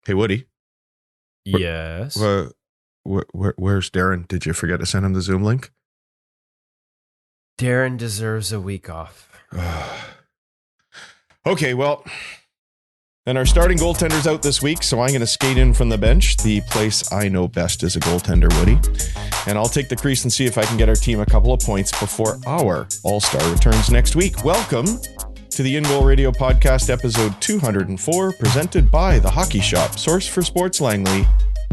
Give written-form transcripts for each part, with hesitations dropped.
Hey, Woody. Yes. Where's Darren? Did you forget to send him the Zoom link? Darren deserves a week off. Okay, well, and our starting goaltender's out this week, so I'm going to skate in from the bench, the place I know best as a goaltender, Woody. And I'll take the crease and see if I can get our team a couple of points before our All-Star returns next week. Welcome to the InGoal Radio Podcast, episode 204, presented by The Hockey Shop, source for sports Langley,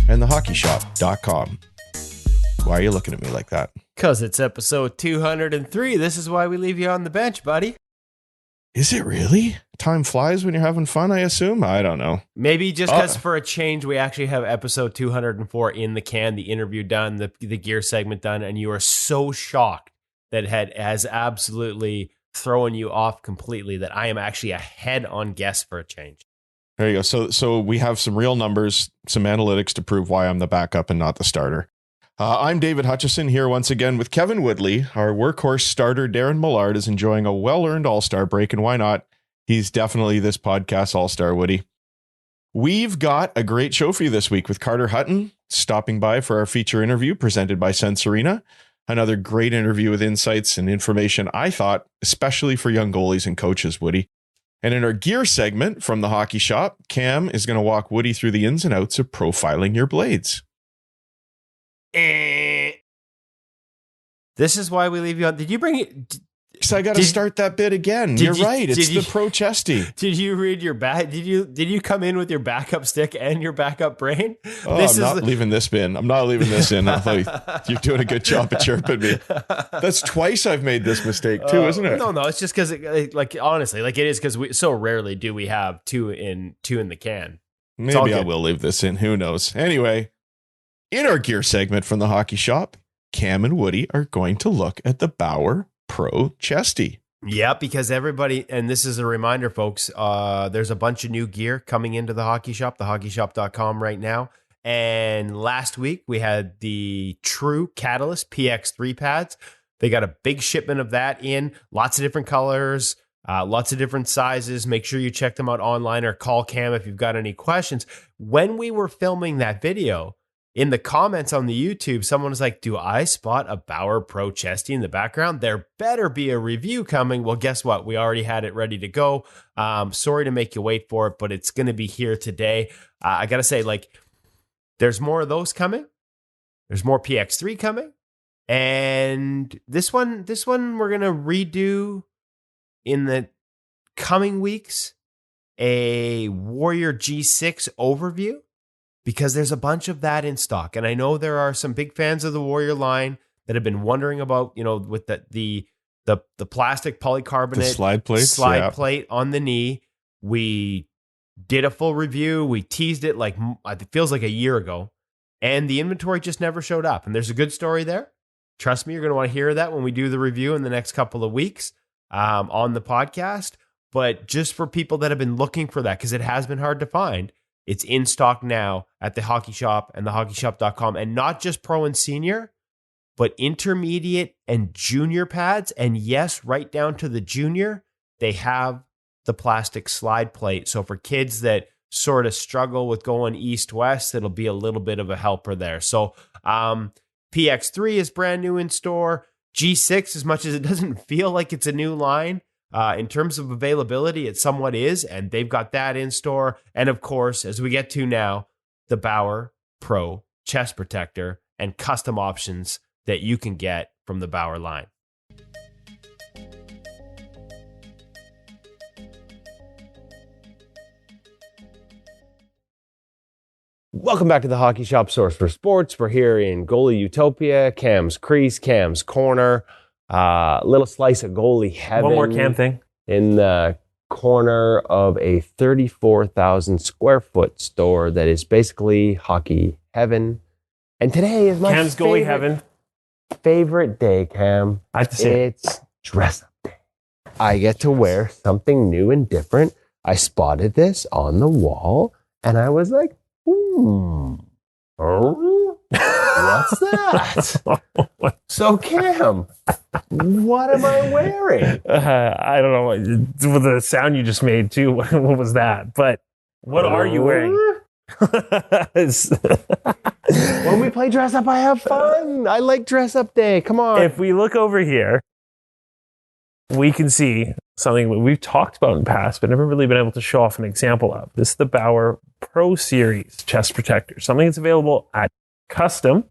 and thehockeyshop.com. Why are you looking at me like that? Because it's episode 203. This is why we leave you on the bench, buddy. Is it really? Time flies when you're having fun, I assume? I don't know. Maybe just because for a change, we actually have episode 204 in the can, the interview done, the gear segment done, and you are so shocked that it has absolutely thrown you off completely that I am actually ahead on guess for a change. There you go. So we have some real numbers, some analytics to prove why I'm the backup and not the starter. I'm David Hutchison here once again with Kevin Woodley. Our workhorse starter, Darren Millard, is enjoying a well-earned All-Star break, and why not? He's definitely this podcast All-Star, Woody. We've got a great show for you this week with Carter Hutton stopping by for our feature interview presented by Sensorina. Another great interview with insights and information, I thought, especially for young goalies and coaches, Woody. And in our gear segment from the Hockey Shop, Cam is going to walk Woody through the ins and outs of profiling your blades. This is why we leave you on. Did you bring it? So I got to start that bit again. You're right. It's the Pro Chesty. Did you read your back? Did you come in with your backup stick and your backup brain? Oh, I'm not leaving this bin. I'm not leaving this in. I thought you're doing a good job at chirping me. That's twice I've made this mistake too, isn't it? No, it's just because, like, honestly, like it is because we so rarely do we have two in the can. Maybe I will leave this in. Who knows? Anyway, in our gear segment from the Hockey Shop, Cam and Woody are going to look at the Bauer Pro Chesty. Yeah, because everybody, and this is a reminder, folks, there's a bunch of new gear coming into the Hockey Shop, thehockeyshop.com right now. And last week we had the True Catalyst PX3 pads. They got a big shipment of that in, lots of different colors, lots of different sizes. Make sure you check them out online or call Cam if you've got any questions. When we were filming that video, in the comments on the YouTube, someone was like, do I spot a Bauer Pro Chesty in the background? There better be a review coming. Well, guess what? We already had it ready to go. Sorry to make you wait for it, but it's going to be here today. I got to say, like, there's more of those coming. There's more PX3 coming. And this one we're going to redo in the coming weeks, a Warrior G6 overview, because there's a bunch of that in stock. And I know there are some big fans of the Warrior line that have been wondering about, with the plastic polycarbonate the slide plate on the knee. We did a full review. We teased it it feels like a year ago, and the inventory just never showed up. And there's a good story there. Trust me, you're going to want to hear that when we do the review in the next couple of weeks on the podcast. But just for people that have been looking for that, because it has been hard to find, it's in stock now at the Hockey Shop and thehockeyshop.com. And not just pro and senior, but intermediate and junior pads. And yes, right down to the junior, they have the plastic slide plate. So for kids that sort of struggle with going east-west, it'll be a little bit of a helper there. So PX3 is brand new in store. G6, as much as it doesn't feel like it's a new line, in terms of availability, it somewhat is, and they've got that in store. And of course, as we get to now, the Bauer Pro chest protector and custom options that you can get from the Bauer line. Welcome back to the Hockey Shop, source for sports. We're here in Goalie Utopia, Cam's Crease, Cam's Corner. Little slice of goalie heaven. One more Cam thing. In the corner of a 34,000 square foot store that is basically hockey heaven. And today is my Cam's goalie heaven. Favorite day, Cam. I have to say it's dress up day. I get to wear something new and different. I spotted this on the wall and I was like, what's that? So, Cam, what am I wearing? I don't know. With the sound you just made, too, what was that? But what are you wearing? When we play dress up, I have fun. I like dress up day. Come on. If we look over here, we can see something we've talked about in the past, but never really been able to show off an example of. This is the Bauer Pro Series chest protector, something that's available at Custom.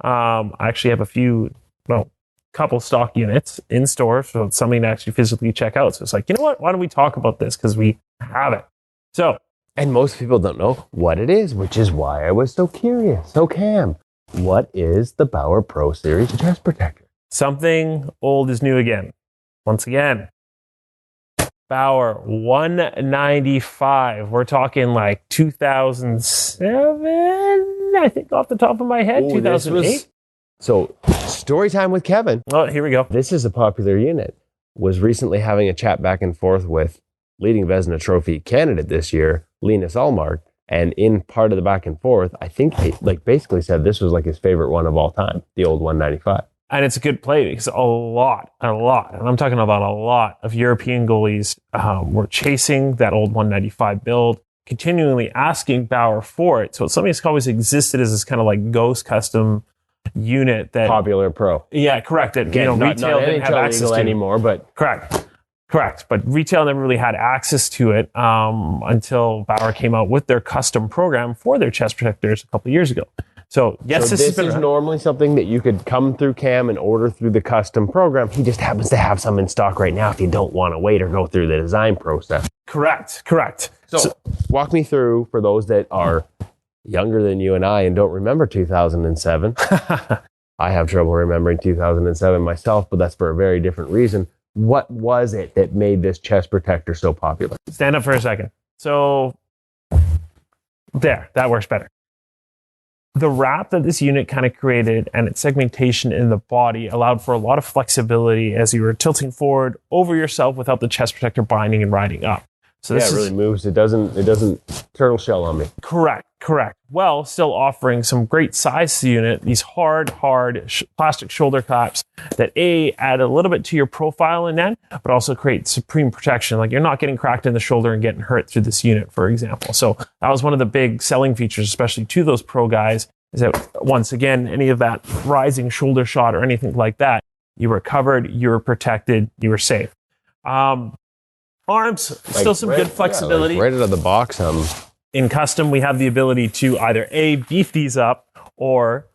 I actually have couple stock units in store, so it's something to actually physically check out. So it's like, you know what? Why don't we talk about this? Because we have it. So, and most people don't know what it is, which is why I was so curious. So Cam, what is the Bauer Pro Series chest protector? something old is new again. Once again, Bauer 195. We're talking like 2007, I think, off the top of my head. 2008. So, story time with Kevin. Oh, here we go. This is a popular unit. Was recently having a chat back and forth with leading Vezina Trophy candidate this year, Linus Allmark. And in part of the back and forth, I think he basically said this was like his favorite one of all time, the old 195. And it's a good play because a lot, and I'm talking about a lot of European goalies were chasing that old 195 build, continually asking Bauer for it. So it's something that's always existed as this kind of like ghost custom unit that Popular Pro. Yeah, correct. That Again, retail not didn't have NHL access legal to anymore, but correct. But retail never really had access to it until Bauer came out with their custom program for their chest protectors a couple of years ago. So yes, so this is normally something that you could come through Cam and order through the custom program. He just happens to have some in stock right now if you don't want to wait or go through the design process. Correct. So walk me through, for those that are younger than you and I and don't remember 2007. I have trouble remembering 2007 myself, but that's for a very different reason. What was it that made this chest protector so popular? Stand up for a second. So there, that works better. The wrap that this unit kind of created and its segmentation in the body allowed for a lot of flexibility as you were tilting forward over yourself without the chest protector binding and riding up. So this it really moves. It doesn't turtle shell on me. Correct. Well, still offering some great size to the unit. These hard plastic shoulder claps that add a little bit to your profile in that, but also create supreme protection. Like you're not getting cracked in the shoulder and getting hurt through this unit, for example. So that was one of the big selling features, especially to those pro guys, is that once again, any of that rising shoulder shot or anything like that, you were covered, you were protected, you were safe. Arms, still some good flexibility. Right out of the box. In custom, we have the ability to either beef these up or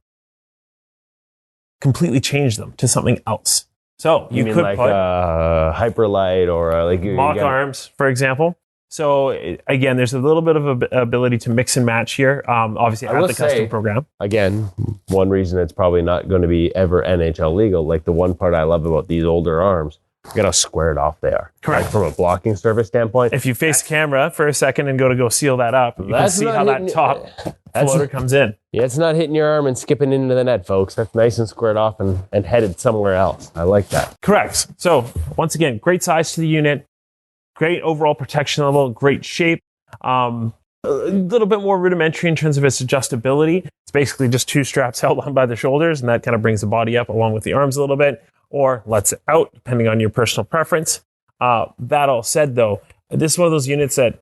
completely change them to something else. So you could like put Hyperlight or like mock arms, for example. So again, there's a little bit of a ability to mix and match here. Obviously, I have the custom program. Again, one reason it's probably not going to be ever NHL legal. Like the one part I love about these older arms. Look at how squared off they are. Correct. Like from a blocking surface standpoint. If you face the camera for a second and go seal that up, you can see how that top floater comes in. Yeah, it's not hitting your arm and skipping into the net, folks. That's nice and squared off and headed somewhere else. I like that. Correct. So once again, great size to the unit, great overall protection level, great shape. A little bit more rudimentary in terms of its adjustability. It's basically just two straps held on by the shoulders, and that kind of brings the body up along with the arms a little bit, or lets it out, depending on your personal preference. That all said, though, this is one of those units that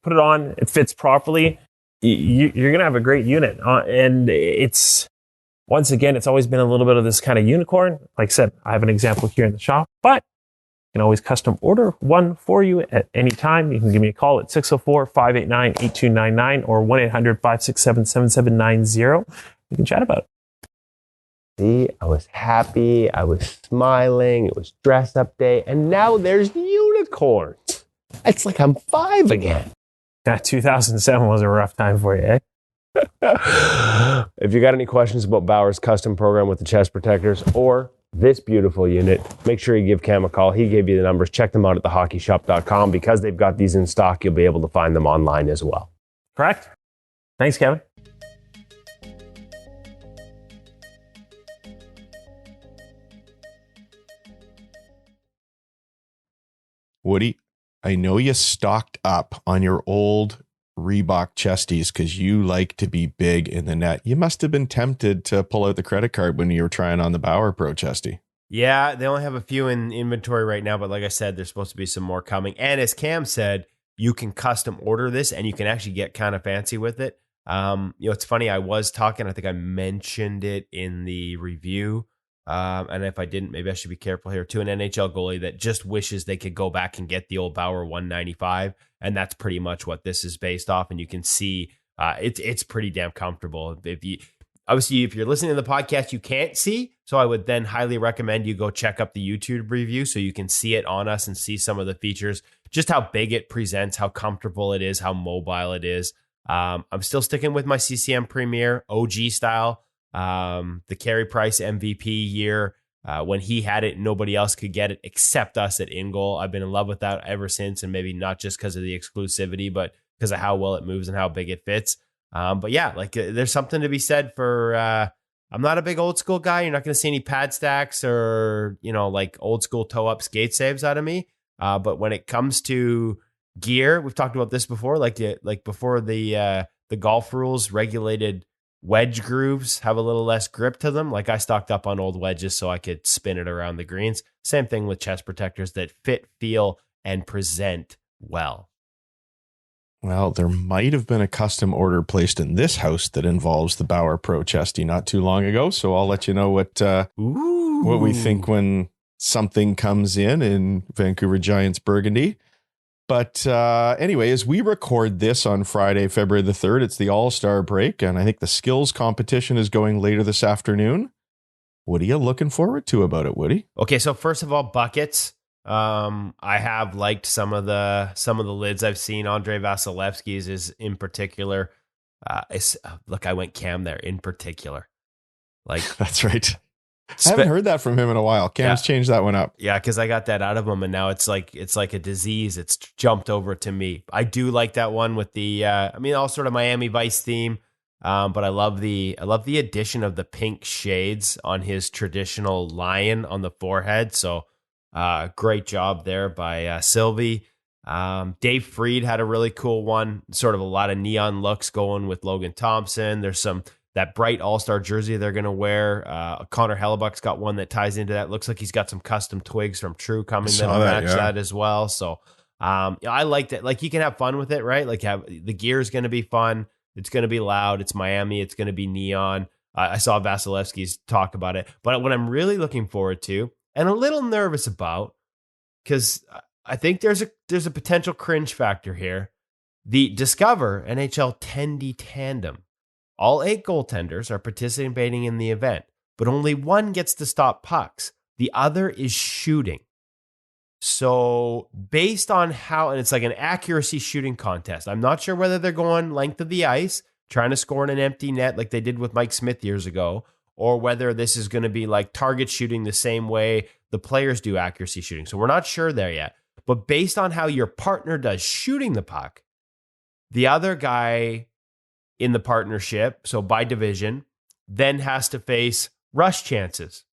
put it on, it fits properly, you're going to have a great unit. And it's, once again, it's always been a little bit of this kind of unicorn. Like I said, I have an example here in the shop, but you can always custom order one for you at any time. You can give me a call at 604-589-8299 or 1-800-567-7790. We can chat about it. See, I was happy, I was smiling, it was dress up day, and now there's unicorns. It's like I'm 5 again. Yeah, 2007 was a rough time for you, eh? If you got any questions about Bauer's custom program with the chest protectors or this beautiful unit, make sure you give Cam a call. He gave you the numbers. Check them out at thehockeyshop.com. Because they've got these in stock, you'll be able to find them online as well. Correct. Thanks, Kevin. Woody, I know you stocked up on your old Reebok Chesties because you like to be big in the net. You must have been tempted to pull out the credit card when you were trying on the Bauer Pro Chesty. Yeah, they only have a few in inventory right now, but like I said, there's supposed to be some more coming. And as Cam said, you can custom order this and you can actually get kind of fancy with it. It's funny. I was talking, I think I mentioned it in the review. And if I didn't, maybe I should be careful here, to an NHL goalie that just wishes they could go back and get the old Bauer 195. And that's pretty much what this is based off. And you can see it's pretty damn comfortable. If you're listening to the podcast, you can't see. So I would then highly recommend you go check up the YouTube review so you can see it on us and see some of the features, just how big it presents, how comfortable it is, how mobile it is. I'm still sticking with my CCM Premier OG style. The Carey Price MVP year, when he had it, nobody else could get it except us at InGoal. I've been in love with that ever since, and maybe not just because of the exclusivity, but because of how well it moves and how big it fits. But yeah, there's something to be said for, I'm not a big old school guy. You're not going to see any pad stacks or, old school toe up skate saves out of me. But when it comes to gear, we've talked about this before, before the golf rules regulated wedge grooves have a little less grip to them. I stocked up on old wedges so I could spin it around the greens. Same thing with chest protectors that fit, feel, and present well. Well, there might have been a custom order placed in this house that involves the Bauer Pro Chesty not too long ago. So I'll let you know what we think when something comes in Vancouver Giants burgundy. But anyway, as we record this on Friday, February the 3rd, it's the All-Star break. And I think the skills competition is going later this afternoon. What are you looking forward to about it, Woody? Okay, so first of all, buckets. I have liked some of the lids I've seen. Andre Vasilevsky's is in particular. I went Cam there in particular. That's right. I haven't heard that from him in a while. Cam's changed that one up. Yeah, because I got that out of him, and now it's like a disease. It's jumped over to me. I do like that one with the all sort of Miami Vice theme. But I love the addition of the pink shades on his traditional lion on the forehead. So great job there by Sylvie. Dave Freed had a really cool one, sort of a lot of neon looks going with Logan Thompson. There's that bright all-star jersey they're going to wear. Connor Hellebuck's got one that ties into that. Looks like he's got some custom twigs from True coming that'll match that as well. So I liked it. You can have fun with it, right? The gear is going to be fun. It's going to be loud. It's Miami. It's going to be neon. I saw Vasilevsky's talk about it. But what I'm really looking forward to and a little nervous about, because I think there's a potential cringe factor here, the Discover NHL 10D Tandem. All 8 goaltenders are participating in the event, but only one gets to stop pucks. The other is shooting. So based on and it's like an accuracy shooting contest. I'm not sure whether they're going length of the ice, trying to score in an empty net like they did with Mike Smith years ago, or whether this is going to be like target shooting the same way the players do accuracy shooting. So we're not sure there yet. But based on how your partner does shooting the puck, the other guy in the partnership, so by division, then has to face rush chances.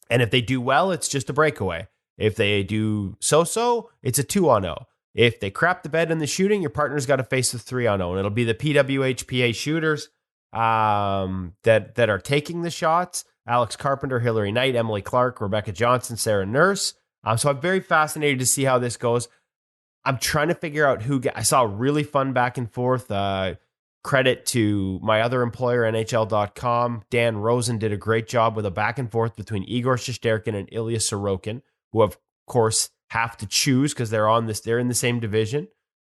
And if they do well, it's just a breakaway. If they do so-so, it's a 2-on-0. If they crap the bed in the shooting, your partner's got to face a 3-on-0. And it'll be the PWHPA shooters that are taking the shots. Alex Carpenter, Hillary Knight, Emily Clark, Rebecca Johnson, Sarah Nurse. So I'm very fascinated to see how this goes. I'm trying to figure out I saw a really fun back and forth. Credit to my other employer, NHL.com. Dan Rosen did a great job with a back and forth between Igor Shesterkin and Ilya Sorokin, who of course have to choose because they're in the same division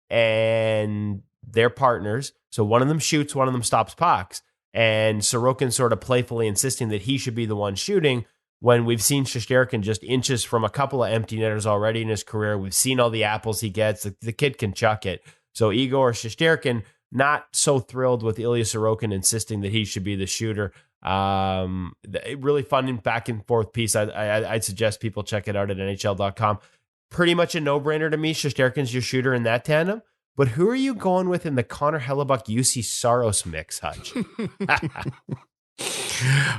and they're partners. So one of them shoots, one of them stops pucks. And Sorokin sort of playfully insisting that he should be the one shooting, when we've seen Shesterkin just inches from a couple of empty netters already in his career. We've seen all the apples he gets. The kid can chuck it. So Igor Shesterkin, not so thrilled with Ilya Sorokin insisting that he should be the shooter. Really fun back and forth piece. I'd suggest people check it out at NHL.com. Pretty much a no-brainer to me. Shesterkin's your shooter in that tandem. But who are you going with in the Connor Hellebuck UC Saros mix, Hutch?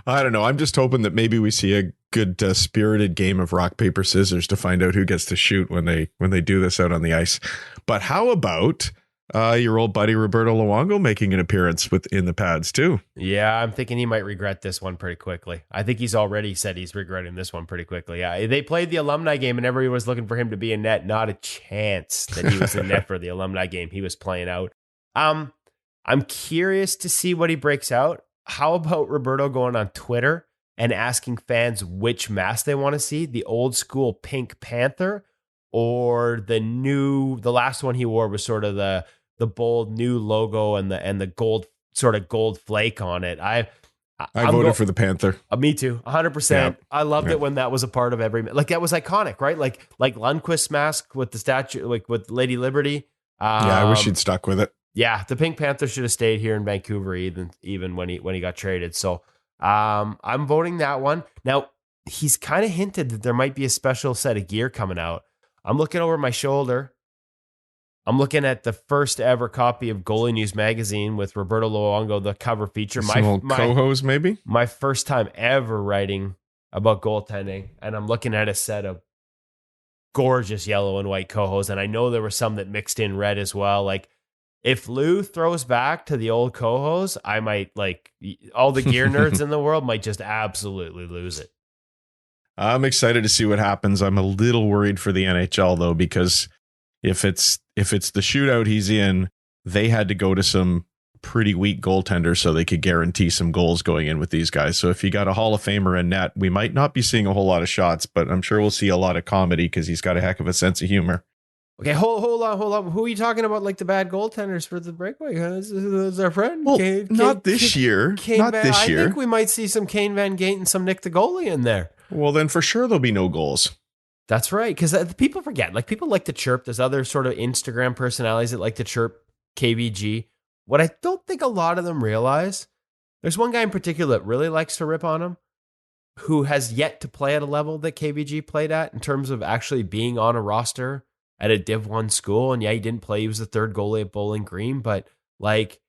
I don't know. I'm just hoping that maybe we see a good spirited game of rock, paper, scissors to find out who gets to shoot when they do this out on the ice. But how about Your old buddy Roberto Luongo making an appearance in the pads too. Yeah, I'm thinking he might regret this one pretty quickly. I think he's already said he's regretting this one pretty quickly. Yeah, they played the alumni game and everyone was looking for him to be in net. Not a chance that he was in net for the alumni game. He was playing out. I'm curious to see what he breaks out. How about Roberto going on Twitter and asking fans which mask they want to see? The old school Pink Panther or the last one he wore was sort of the bold new logo and the gold sort of gold flake on it. I voted for the Panther. Me too, 100%. Yeah. I loved it when that was a part of every, like that was iconic, right? Like Lundqvist's mask with the statue, like with Lady Liberty. Yeah, I wish he'd stuck with it. Yeah, the Pink Panther should have stayed here in Vancouver even when he got traded. So I'm voting that one. Now, he's kind of hinted that there might be a special set of gear coming out. I'm looking over my shoulder. I'm looking at the first ever copy of Goalie News magazine with Roberto Luongo, the cover feature. My co-host, maybe? My first time ever writing about goaltending. And I'm looking at a set of gorgeous yellow and white co-hosts. And I know there were some that mixed in red as well. Like, if Lou throws back to the old co-hosts, I might, like, all the gear nerds in the world might just absolutely lose it. I'm excited to see what happens. I'm a little worried for the NHL, though, because if it's the shootout he's in, they had to go to some pretty weak goaltenders so they could guarantee some goals going in with these guys. So if you got a Hall of Famer in net, we might not be seeing a whole lot of shots, but I'm sure we'll see a lot of comedy because he's got a heck of a sense of humor. Okay, hold on. Who are you talking about? Like the bad goaltenders for the breakaway? Is our friend? Well, not this year. I think we might see some Kane Van Gate and some Nick the Goalie in there. Well, then for sure there'll be no goals. That's right, because people forget. Like, people like to chirp. There's other sort of Instagram personalities that like to chirp KVG. What I don't think a lot of them realize, there's one guy in particular that really likes to rip on him, who has yet to play at a level that KVG played at in terms of actually being on a roster at a Div 1 school. And yeah, he didn't play. He was the third goalie at Bowling Green. But, like,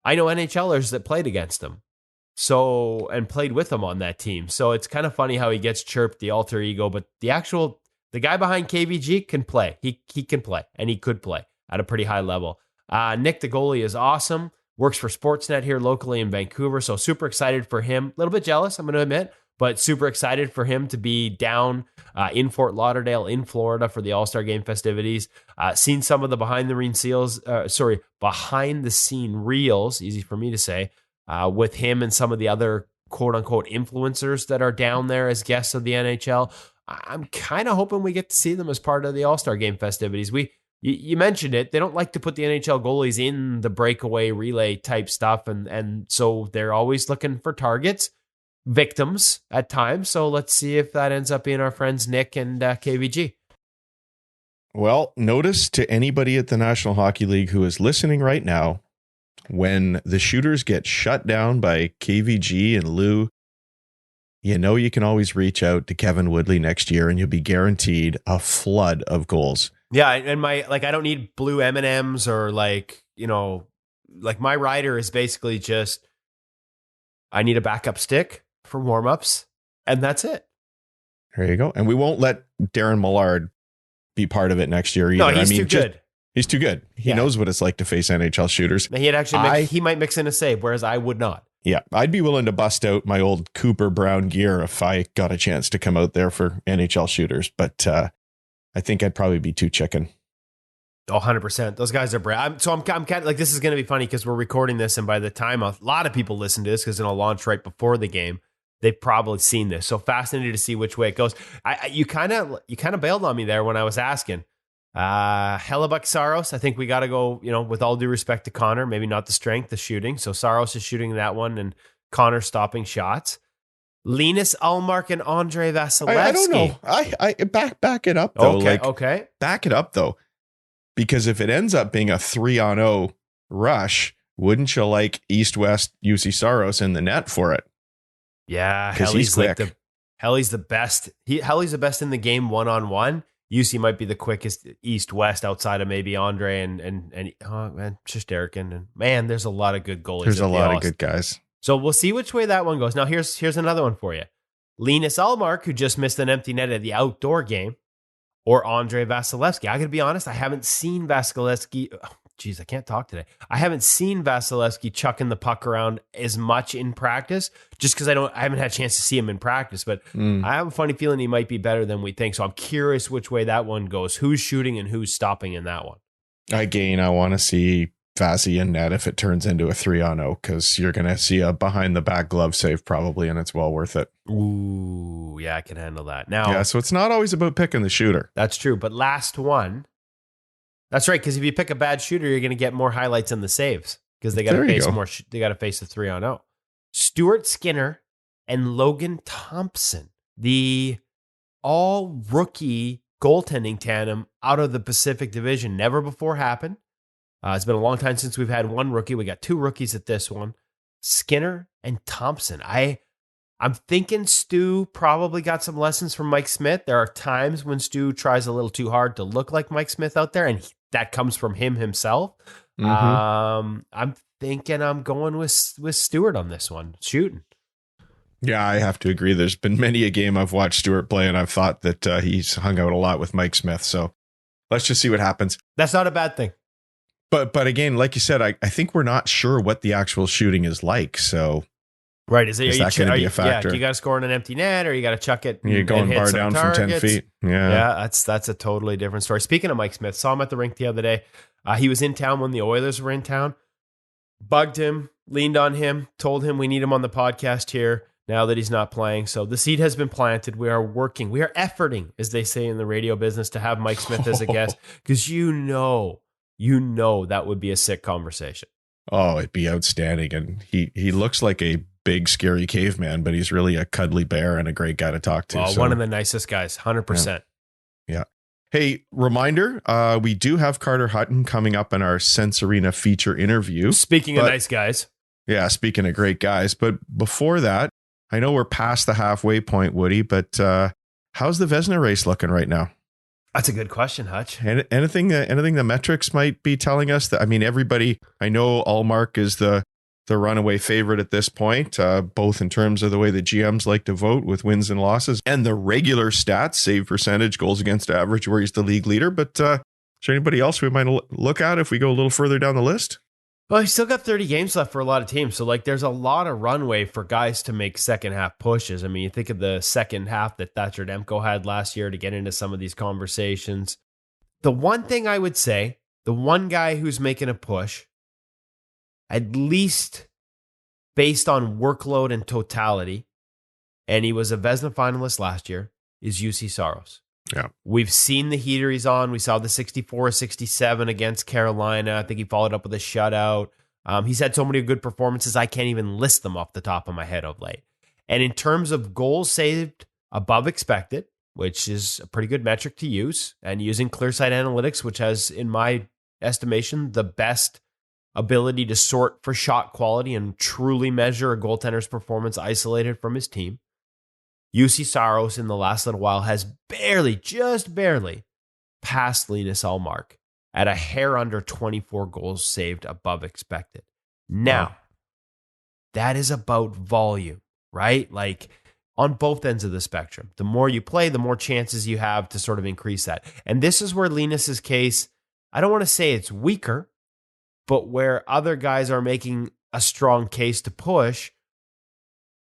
I know NHLers that played against him. So, and played with him on that team. So it's kind of funny how he gets chirped, the alter ego, but the guy behind KVG can play. He can play, and he could play at a pretty high level. Nick the Goalie is awesome. Works for Sportsnet here locally in Vancouver. So super excited for him. A little bit jealous, I'm going to admit, but super excited for him to be down in Fort Lauderdale in Florida for the All-Star Game festivities. Seen some of the behind the scene reels, easy for me to say, with him and some of the other quote-unquote influencers that are down there as guests of the NHL. I'm kind of hoping we get to see them as part of the All-Star Game festivities. You mentioned it. They don't like to put the NHL goalies in the breakaway relay type stuff, and so they're always looking for targets, victims at times. So let's see if that ends up being our friends Nick and KVG. Well, notice to anybody at the National Hockey League who is listening right now, when the shooters get shut down by KVG and Lou, you know you can always reach out to Kevin Woodley next year and you'll be guaranteed a flood of goals. Yeah, and I don't need blue M&Ms or like my rider is basically just, I need a backup stick for warm-ups, and that's it. There you go. And we won't let Darren Millard be part of it next year either. No, he's too good. He's too good. He knows what it's like to face NHL shooters. He might mix in a save, whereas I would not. Yeah, I'd be willing to bust out my old Cooper Brown gear if I got a chance to come out there for NHL shooters, but I think I'd probably be too chicken. 100%. Those guys are brave. I'm kind of like, this is going to be funny because we're recording this, and by the time a lot of people listen to this, because it'll launch right before the game, they've probably seen this. So fascinated to see which way it goes. You kind of bailed on me there when I was asking. Hellebuck Saros, I think we got to go, with all due respect to Connor, maybe not the strength, the shooting. So Saros is shooting that one and Connor stopping shots. Linus Ullmark and Andre Vasilevsky. I don't know. I back it up though. Okay. Back it up though. Because if it ends up being a 3-on-0 rush, wouldn't you like East-West UC Saros in the net for it? Yeah. Because he's quick. Helly's the best. Helly's the best in the game one-on-one. UC might be the quickest East-West outside of maybe Andre and Shesterkin. And man, there's a lot of good goalies. There's a lot of good guys. So we'll see which way that one goes. Now here's another one for you. Linus Ullmark, who just missed an empty net at the outdoor game, or Andre Vasilevsky. I gotta be honest, I haven't seen Vasilevsky geez, I can't talk today. I haven't seen Vasilevsky chucking the puck around as much in practice, just because I haven't had a chance to see him in practice. But I have a funny feeling he might be better than we think. So I'm curious which way that one goes. Who's shooting and who's stopping in that one? Again, I want to see Vazzy in net if it turns into a 3-on-0, because you're going to see a behind the back glove save probably, and it's well worth it. Ooh, yeah, I can handle that. Now, Yeah, so it's not always about picking the shooter. that's true. But last one. That's right, because if you pick a bad shooter, you're going to get more highlights in the saves because they got to face more. They got to face a 3-on-0. Stuart Skinner and Logan Thompson, the all rookie goaltending tandem out of the Pacific Division, never before happened. It's been a long time since we've had one rookie. We got two rookies at this one, Skinner and Thompson. I'm thinking Stu probably got some lessons from Mike Smith. There are times when Stu tries a little too hard to look like Mike Smith out there, and that comes from him himself. I'm thinking I'm going with Stewart on this one, shooting. Yeah, I have to agree. There's been many a game I've watched Stewart play, and I've thought that he's hung out a lot with Mike Smith. So let's just see what happens. That's not a bad thing. But again, like you said, I think we're not sure what the actual shooting is like. So right, is that going to be a factor? Yeah, you got to score in an empty net, or you got to chuck it. You're going bar down from 10 feet. Yeah, that's a totally different story. Speaking of Mike Smith, saw him at the rink the other day. He was in town when the Oilers were in town. Bugged him, leaned on him, told him we need him on the podcast here now that he's not playing. So the seed has been planted. We are working. We are efforting, as they say in the radio business, to have Mike Smith as a guest, because you know that would be a sick conversation. Oh, it'd be outstanding. And he looks like a big, scary caveman, but he's really a cuddly bear and a great guy to talk to. Oh, so, one of the nicest guys, 100%. Yeah. Hey, reminder, we do have Carter Hutton coming up in our Sense Arena feature interview. Speaking of nice guys. Yeah, speaking of great guys. But before that, I know we're past the halfway point, Woody, but how's the Vezina race looking right now? That's a good question, Hutch. Anything the metrics might be telling us? That, I mean, everybody, I know Allmark is the runaway favorite at this point, both in terms of the way the GMs like to vote with wins and losses and the regular stats, save percentage, goals against average, where he's the league leader. But is there anybody else we might look at if we go a little further down the list? Well, he's still got 30 games left for a lot of teams. So, there's a lot of runway for guys to make second half pushes. I mean, you think of the second half that Thatcher Demko had last year to get into some of these conversations. The one thing I would say, the one guy who's making a push, at least based on workload and totality, and he was a Vezina finalist last year, is UC Saros. Yeah. We've seen the heater he's on. We saw the 64-67 against Carolina. I think he followed up with a shutout. He's had so many good performances, I can't even list them off the top of my head of late. And in terms of goals saved above expected, which is a pretty good metric to use, and using ClearSight Analytics, which has, in my estimation, the best ability to sort for shot quality and truly measure a goaltender's performance isolated from his team, UC Saros in the last little while has just barely passed Linus Ullmark at a hair under 24 goals saved above expected. Now, that is about volume, right? On both ends of the spectrum. The more you play, the more chances you have to sort of increase that. And this is where Linus's case, I don't want to say it's weaker, but where other guys are making a strong case to push,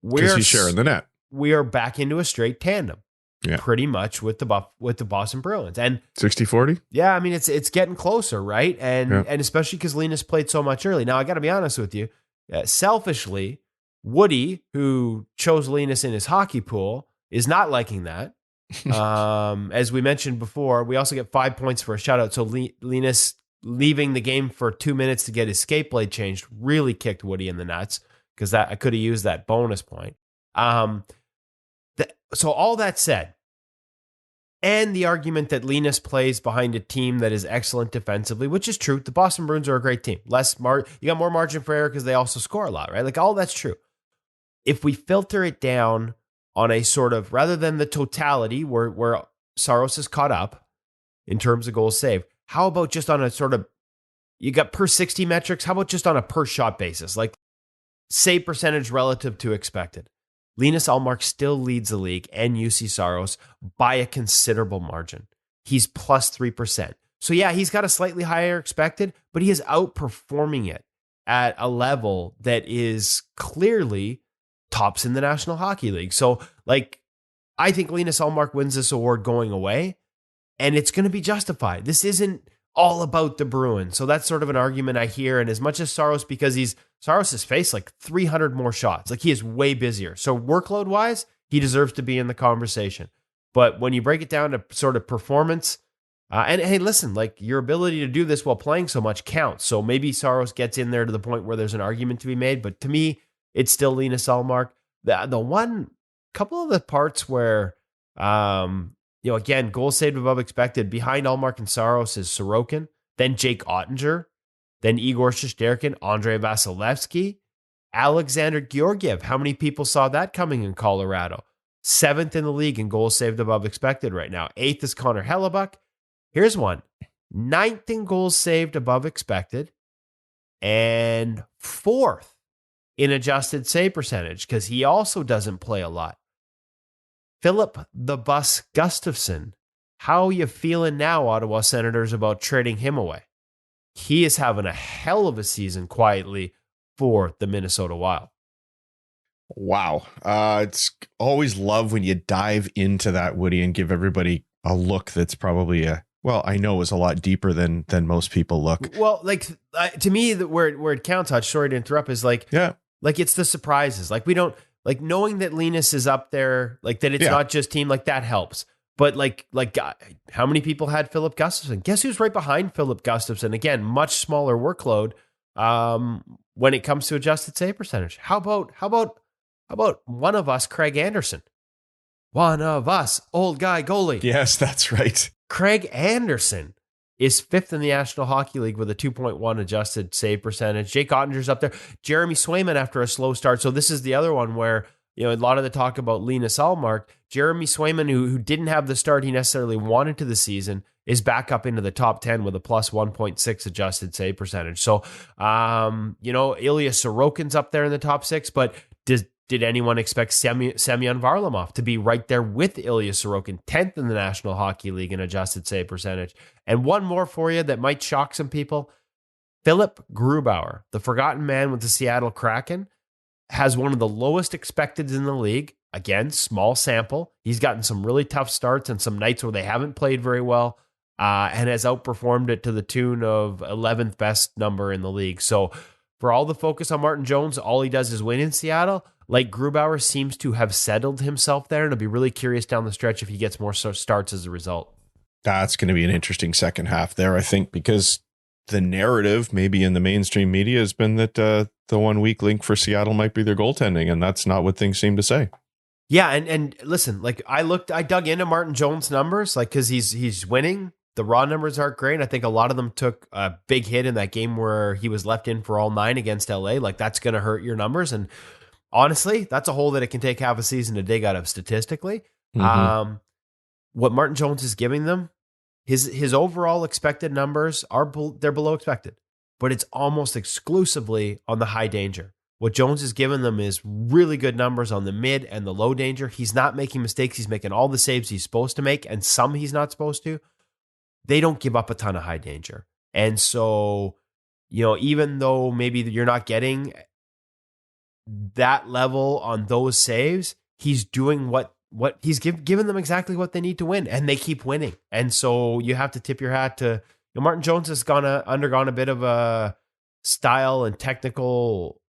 because he's sharing the net. We are back into a straight tandem, pretty much with the Boston Bruins. And 60-40? Yeah, I mean, it's getting closer, right? And especially because Linus played so much early. Now, I got to be honest with you. Selfishly, Woody, who chose Linus in his hockey pool, is not liking that. As we mentioned before, we also get 5 points for a shutout. So Linus leaving the game for 2 minutes to get his skate blade changed really kicked Woody in the nuts, because I could have used that bonus point. So all that said, and the argument that Linus plays behind a team that is excellent defensively, which is true. The Boston Bruins are a great team. You got more margin for error because they also score a lot, right? All that's true. If we filter it down on a sort of, rather than the totality where Saros is caught up in terms of goals saved, how about just on a sort of, you got per 60 metrics, how about just on a per shot basis, save percentage relative to expected? Linus Ullmark still leads the league and UC Saros by a considerable margin. He's plus 3%. So yeah, he's got a slightly higher expected, but he is outperforming it at a level that is clearly tops in the National Hockey League. So like, I think Linus Ullmark wins this award going away, and it's going to be justified. This isn't all about the Bruins. So that's sort of an argument I hear. And as much as Saros, because Saros has faced like 300 more shots, like he is way busier. So workload wise, he deserves to be in the conversation. But when you break it down to sort of performance, and hey, listen, like your ability to do this while playing so much counts. So maybe Saros gets in there to the point where there's an argument to be made. But to me, it's still Linus Ullmark. The one couple of the parts where, again, goals saved above expected. Behind Ullmark and Saros is Sorokin, then Jake Ottinger, then Igor Shesterkin, Andrei Vasilevsky, Alexander Georgiev. How many people saw that coming in Colorado? 7th in the league in goals saved above expected right now. 8th is Connor Hellebuck. Here's one. 9th in goals saved above expected, and 4th in adjusted save percentage, because he also doesn't play a lot. Philip the Bus Gustafson. How are you feeling now, Ottawa Senators, about trading him away? He is having a hell of a season quietly for the Minnesota Wild. Wow. It's always love when you dive into that, Woody, and give everybody a look that's probably I know is a lot deeper than most people look. Well, like to me, where it counts, Hutch, sorry to interrupt, is like, yeah, like it's the surprises. Like we don't, like knowing that Linus is up there, like that it's not just team, like that helps. But like how many people had Philip Gustafson? Guess who's right behind Philip Gustafson? Again, much smaller workload when it comes to adjusted save percentage. How about one of us, Craig Anderson? One of us, old guy goalie. Yes, that's right. Craig Anderson is 5th in the National Hockey League with a 2.1 adjusted save percentage. Jake Ottinger's up there. Jeremy Swayman after a slow start. So this is the other one where, a lot of the talk about Linus Ullmark. Jeremy Swayman, who didn't have the start he necessarily wanted to the season, is back up into the top 10 with a plus 1.6 adjusted save percentage. So, Ilya Sorokin's up there in the top 6, but did anyone expect Semyon Varlamov to be right there with Ilya Sorokin, 10th in the National Hockey League in adjusted save percentage? And one more for you that might shock some people. Philip Grubauer, the forgotten man with the Seattle Kraken, has one of the lowest expecteds in the league. Again, small sample. He's gotten some really tough starts and some nights where they haven't played very well, and has outperformed it to the tune of 11th best number in the league. So for all the focus on Martin Jones, all he does is win in Seattle. Like Grubauer seems to have settled himself there, and I'll be really curious down the stretch if he gets more starts as a result. That's going to be an interesting second half there, I think, because the narrative maybe in the mainstream media has been that the one weak link for Seattle might be their goaltending, and that's not what things seem to say. Yeah, and listen, like I dug into Martin Jones' numbers, like because he's winning. The raw numbers aren't great. I think a lot of them took a big hit in that game where he was left in for all 9 against LA. Like that's going to hurt your numbers. And honestly, that's a hole that it can take half a season to dig out of statistically. Mm-hmm. What Martin Jones is giving them, his overall expected numbers they're below expected, but it's almost exclusively on the high danger. What Jones has given them is really good numbers on the mid and the low danger. He's not making mistakes. He's making all the saves he's supposed to make, and some he's not supposed to. They don't give up a ton of high danger. And so, even though maybe you're not getting that level on those saves, he's doing what he's given them exactly what they need to win, and they keep winning. And so you have to tip your hat to Martin Jones has undergone a bit of a style and technical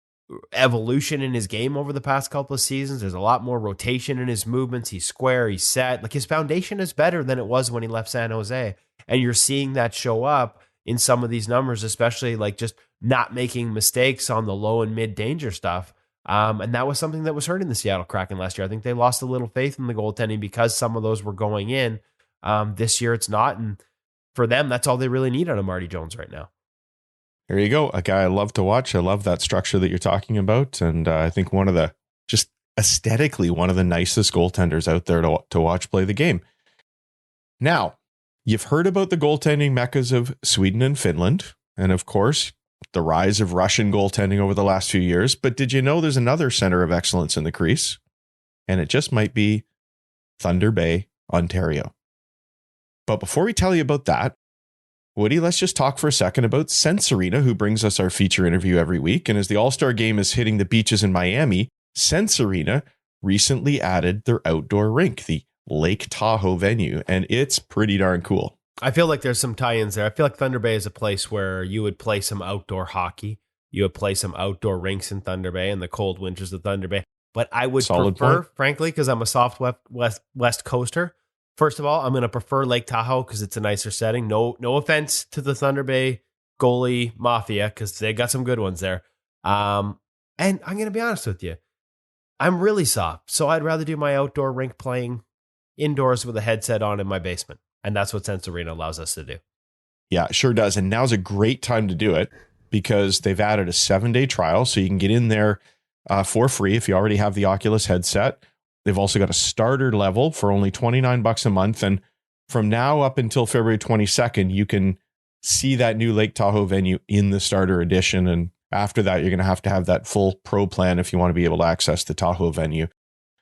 evolution in his game over the past couple of seasons. There's a lot more rotation in his movements. He's square, he's set. Like his foundation is better than it was when he left San Jose. And you're seeing that show up in some of these numbers, especially like just not making mistakes on the low and mid danger stuff. And that was something that was hurting the Seattle Kraken last year. I think they lost a little faith in the goaltending because some of those were going in. This year it's not. And for them, that's all they really need out of Marty Jones right now. There you go. A guy I love to watch. I love that structure that you're talking about. And I think just aesthetically, one of the nicest goaltenders out there to watch play the game. Now, you've heard about the goaltending meccas of Sweden and Finland. And of course, the rise of Russian goaltending over the last few years. But did you know there's another center of excellence in the crease? And it just might be Thunder Bay, Ontario. But before we tell you about that, Woody, let's just talk for a second about Sense Arena, who brings us our feature interview every week. And as the All-Star game is hitting the beaches in Miami, Sense Arena recently added their outdoor rink, the Lake Tahoe venue, and it's pretty darn cool. I feel like there's some tie-ins there. I feel like Thunder Bay is a place where you would play some outdoor hockey. You would play some outdoor rinks in Thunder Bay in the cold winters of Thunder Bay. But I would prefer, frankly, because I'm a soft west coaster. First of all, I'm going to prefer Lake Tahoe because it's a nicer setting. No offense to the Thunder Bay goalie mafia, because they got some good ones there. And I'm going to be honest with you. I'm really soft, so I'd rather do my outdoor rink playing indoors with a headset on in my basement. And that's what Sense Arena allows us to do. Yeah, it sure does. And now's a great time to do it because they've added a 7-day trial. So you can get in there for free if you already have the Oculus headset. They've also got a starter level for only $29 a month. And from now up until February 22nd, you can see that new Lake Tahoe venue in the starter edition. And after that, you're going to have that full pro plan if you want to be able to access the Tahoe venue.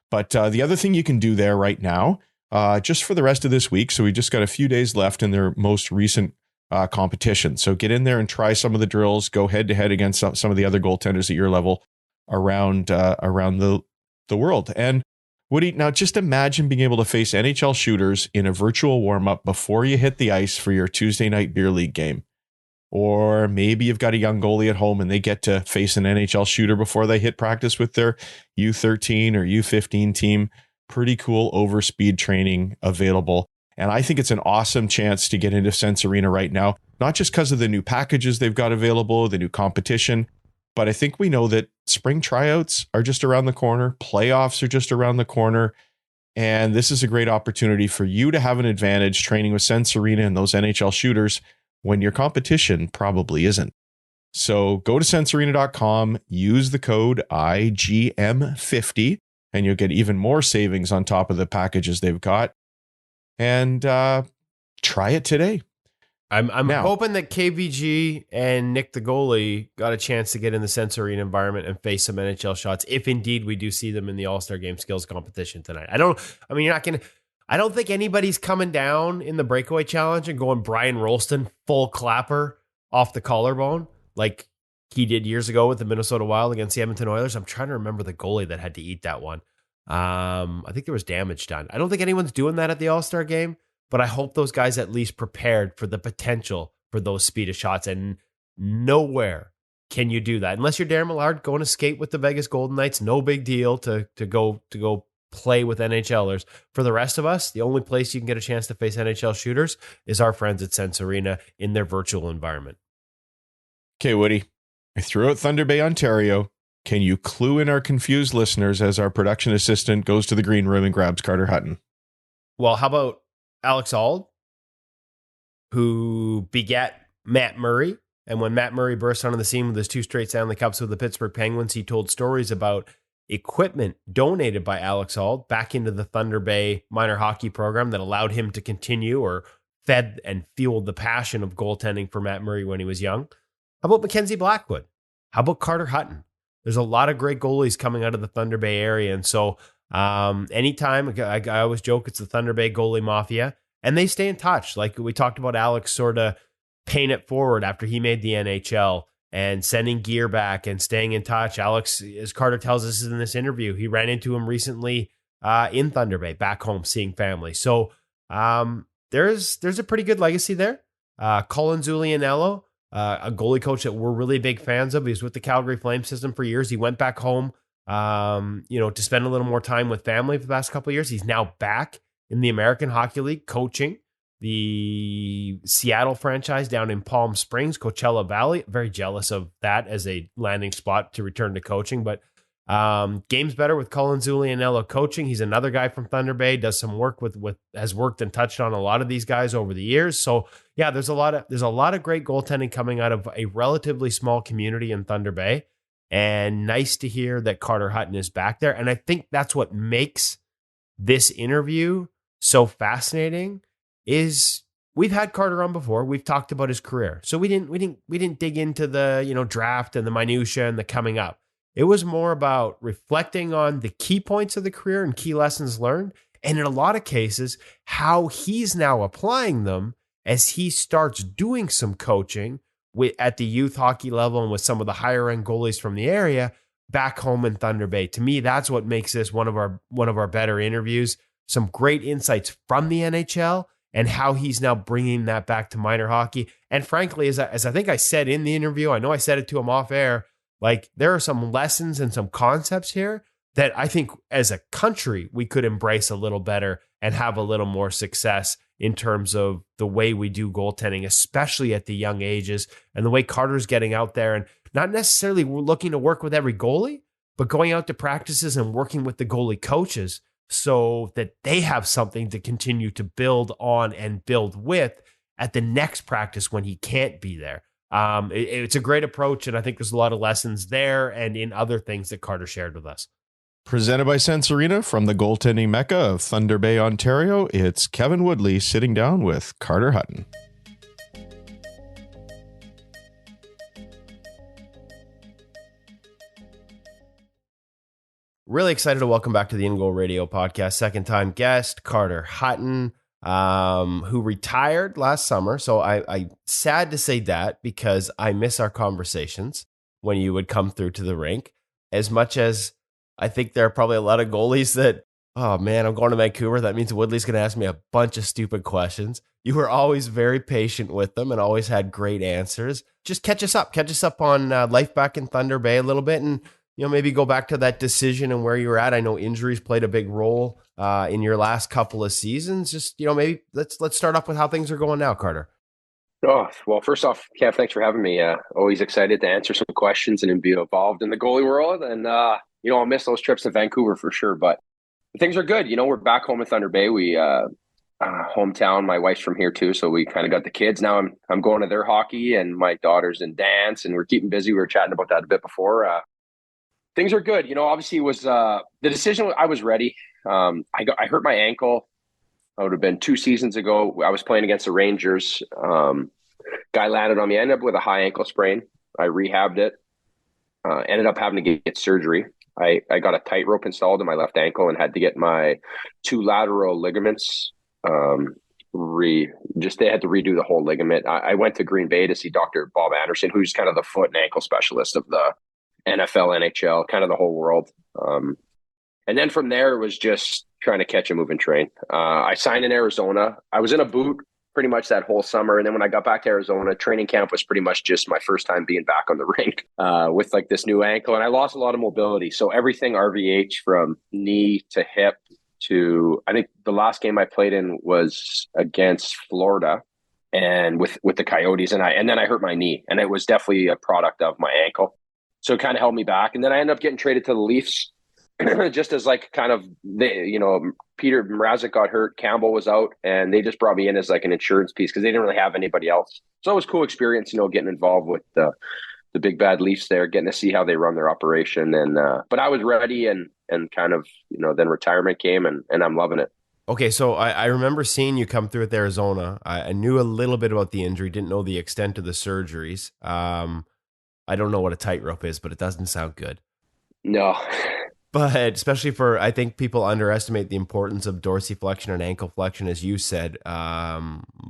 But the other thing you can do there right now, just for the rest of this week, so we just got a few days left in their most recent competition. So get in there and try some of the drills, go head to head against some of the other goaltenders at your level around the world. And Woody, now just imagine being able to face NHL shooters in a virtual warm-up before you hit the ice for your Tuesday night beer league game. Or maybe you've got a young goalie at home and they get to face an NHL shooter before they hit practice with their U13 or U15 team. Pretty cool overspeed training available. And I think it's an awesome chance to get into Sense Arena right now, not just because of the new packages they've got available, the new competition, but I think we know that spring tryouts are just around the corner. Playoffs are just around the corner. And this is a great opportunity for you to have an advantage training with Sense Arena and those NHL shooters when your competition probably isn't. So go to sensearena.com, use the code IGM50, and you'll get even more savings on top of the packages they've got. And try it today. I'm hoping that KVG and Nick the goalie got a chance to get in the Sense Arena environment and face some NHL shots, if indeed we do see them in the All-Star Game skills competition tonight. I don't think anybody's coming down in the breakaway challenge and going Brian Rolston full clapper off the collarbone like he did years ago with the Minnesota Wild against the Edmonton Oilers. I'm trying to remember the goalie that had to eat that one. I think there was damage done. I don't think anyone's doing that at the All-Star Game, but I hope those guys at least prepared for the potential for those speed of shots. And nowhere can you do that unless you're Darren Millard going to skate with the Vegas Golden Knights. No big deal to go play with NHLers. For the rest of us, the only place you can get a chance to face NHL shooters is our friends at Sense Arena in their virtual environment. Okay, Woody, I threw out Thunder Bay, Ontario. Can you clue in our confused listeners as our production assistant goes to the green room and grabs Carter Hutton? Well, how about Alex Auld, who begat Matt Murray? And when Matt Murray burst onto the scene with his 2 straight Stanley Cups with the Pittsburgh Penguins, he told stories about equipment donated by Alex Auld back into the Thunder Bay minor hockey program that allowed him to continue or fed and fueled the passion of goaltending for Matt Murray when he was young. How about Mackenzie Blackwood? How about Carter Hutton? There's a lot of great goalies coming out of the Thunder Bay area. And so anytime, I always joke, it's the Thunder Bay goalie mafia. And they stay in touch. Like we talked about Alex sort of paying it forward after he made the NHL and sending gear back and staying in touch. Alex, as Carter tells us in this interview, he ran into him recently in Thunder Bay, back home, seeing family. So there's a pretty good legacy there. Colin Zulianello, a goalie coach that we're really big fans of. He was with the Calgary Flame system for years. He went back home, to spend a little more time with family for the past couple of years. He's now back in the American Hockey League coaching the Seattle franchise down in Palm Springs, Coachella Valley. Very jealous of that as a landing spot to return to coaching. But game's better with Colin Zulianello coaching. He's another guy from Thunder Bay, does some work with has worked and touched on a lot of these guys over the years. So yeah, there's a lot of great goaltending coming out of a relatively small community in Thunder Bay. And nice to hear that Carter Hutton is back there. And I think that's what makes this interview so fascinating. Is we've had Carter on before. We've talked about his career. So we didn't dig into the, draft and the minutia and the coming up. It was more about reflecting on the key points of the career and key lessons learned. And in a lot of cases, how he's now applying them as he starts doing some coaching at the youth hockey level and with some of the higher end goalies from the area back home in Thunder Bay. To me, that's what makes this one of our better interviews. Some great insights from the NHL and how he's now bringing that back to minor hockey. And frankly, as I think I said in the interview, I know I said it to him off air, like there are some lessons and some concepts here that I think as a country we could embrace a little better and have a little more success in terms of the way we do goaltending, especially at the young ages, and the way Carter's getting out there and not necessarily looking to work with every goalie, but going out to practices and working with the goalie coaches so that they have something to continue to build on and build with at the next practice when he can't be there. It's a great approach, and I think there's a lot of lessons there and in other things that Carter shared with us. Presented by Sense Arena from the goaltending mecca of Thunder Bay, Ontario, it's Kevin Woodley sitting down with Carter Hutton. Really excited to welcome back to the InGoal Radio podcast, second-time guest, Carter Hutton, who retired last summer. So I sad to say that because I miss our conversations when you would come through to the rink. As much as I think there are probably a lot of goalies that, oh man, I'm going to Vancouver. That means Woodley's going to ask me a bunch of stupid questions. You were always very patient with them and always had great answers. Just catch us up on life back in Thunder Bay a little bit, and maybe go back to that decision and where you were at. I know injuries played a big role in your last couple of seasons. Just maybe let's start off with how things are going now, Carter. Oh, well, first off, Kev, thanks for having me. Always excited to answer some questions and be involved in the goalie world. And I'll miss those trips to Vancouver for sure, but things are good. We're back home in Thunder Bay. We hometown. My wife's from here too, so we kind of got the kids. Now I'm going to their hockey, and my daughter's in dance, and we're keeping busy. We were chatting about that a bit before. Things are good. Obviously it was the decision. I was ready. I hurt my ankle. It would have been 2 seasons ago. I was playing against the Rangers. Guy landed on me. I ended up with a high ankle sprain. I rehabbed it. Ended up having to get surgery. I got a tightrope installed in my left ankle and had to get my 2 lateral ligaments they had to redo the whole ligament. I went to Green Bay to see Dr. Bob Anderson, who's kind of the foot and ankle specialist of the NFL, NHL, kind of the whole world. And then from there, it was just trying to catch a moving train. I signed in Arizona. I was in a boot pretty much that whole summer. And then when I got back to Arizona, training camp was pretty much just my first time being back on the rink with like this new ankle. And I lost a lot of mobility. So everything RVH from knee to hip to, I think the last game I played in was against Florida and with the Coyotes. And then I hurt my knee, and it was definitely a product of my ankle. So it kind of held me back. And then I ended up getting traded to the Leafs just as like kind of, Peter Mrazek got hurt, Campbell was out, and they just brought me in as like an insurance piece because they didn't really have anybody else. So it was a cool experience, getting involved with the big bad Leafs there, getting to see how they run their operation. And but I was ready, and kind of, then retirement came, and I'm loving it. Okay, so I remember seeing you come through with Arizona. I knew a little bit about the injury, didn't know the extent of the surgeries. I don't know what a tightrope is, but it doesn't sound good. No. But especially I think people underestimate the importance of dorsiflexion and ankle flexion, as you said.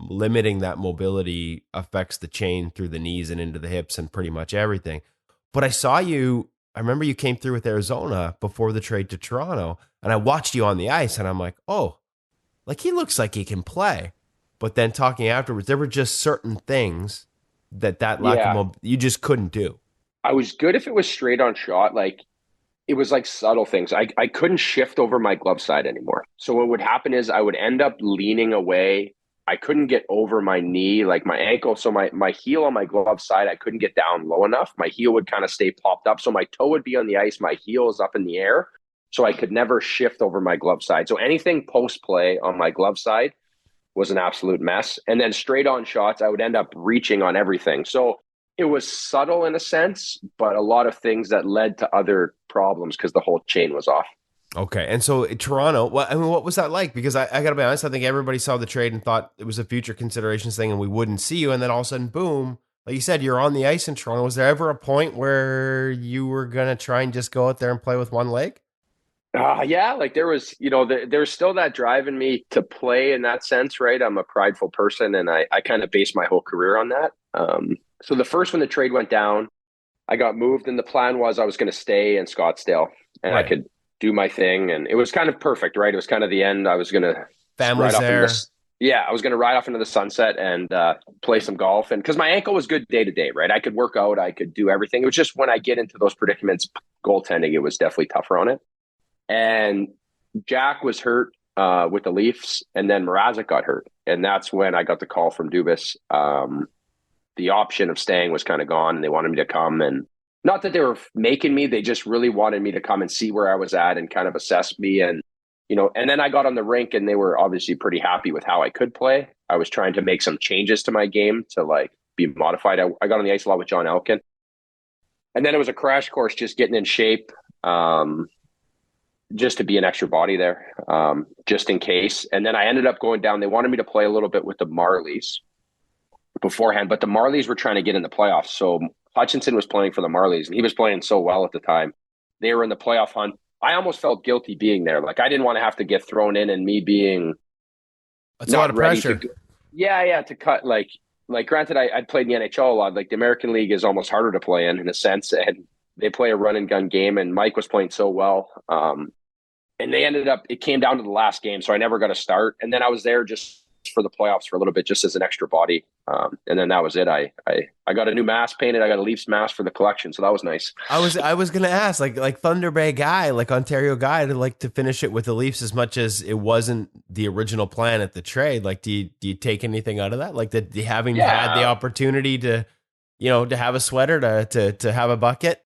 Limiting that mobility affects the chain through the knees and into the hips and pretty much everything. But I remember you came through with Arizona before the trade to Toronto, and I watched you on the ice, and I'm like, oh, like he looks like he can play. But then talking afterwards, there were just certain things that lack of mobility you just couldn't do. I was good if it was straight on shot. Like, it was like subtle things. I couldn't shift over my glove side anymore. So what would happen is I would end up leaning away. I couldn't get over my knee, like my ankle. So my heel on my glove side, I couldn't get down low enough. My heel would kind of stay popped up. So my toe would be on the ice. My heel is up in the air. So I could never shift over my glove side. So anything post play on my glove side was an absolute mess. And then straight on shots, I would end up reaching on everything. So it was subtle in a sense, but a lot of things that led to other problems because the whole chain was off. Okay. And so Toronto, what was that like? Because I got to be honest, I think everybody saw the trade and thought it was a future considerations thing and we wouldn't see you. And then all of a sudden, boom, like you said, you're on the ice in Toronto. Was there ever a point where you were going to try and just go out there and play with one leg? Yeah, like there was, there's still that drive in me to play in that sense, right? I'm a prideful person, and I kind of based my whole career on that. So the first when the trade went down, I got moved, and the plan was I was going to stay in Scottsdale, and I Right. could do my thing, and it was kind of perfect, right? It was kind of the end. I was going to ride Family's off into there. this. Yeah, I was going to ride off into the sunset and play some golf, and because my ankle was good day to day, right? I could work out, I could do everything. It was just when I get into those predicaments, goaltending, it was definitely tougher on it. And Jack was hurt with the Leafs, and then Mrazek got hurt, and that's when I got the call from Dubas. The option of staying was kind of gone, and they wanted me to come. And not that they were making me; they just really wanted me to come and see where I was at and kind of assess me. And and then I got on the rink, and they were obviously pretty happy with how I could play. I was trying to make some changes to my game to like be modified. I got on the ice a lot with John Elkin, and then it was a crash course just getting in shape. Just to be an extra body there, just in case. And then I ended up going down. They wanted me to play a little bit with the Marlies beforehand, but the Marlies were trying to get in the playoffs. So Hutchinson was playing for the Marlies, and he was playing so well at the time. They were in the playoff hunt. I almost felt guilty being there. Like I didn't want to have to get thrown in, and me being That's a lot of pressure. to cut like granted, I'd played in the NHL a lot. Like the American League is almost harder to play in a sense, and they play a run and gun game, and Mike was playing so well. And they ended up, it came down to the last game, so I never got a start. And then I was there just for the playoffs for a little bit, just as an extra body. And then that was it. I got a new mask painted. I got a Leafs mask for the collection, so that was nice. I was gonna ask, like Thunder Bay guy, like Ontario guy, to like to finish it with the Leafs as much as it wasn't the original plan at the trade. Like, do you take anything out of that? Like that having had the opportunity to, to have a sweater, to have a bucket.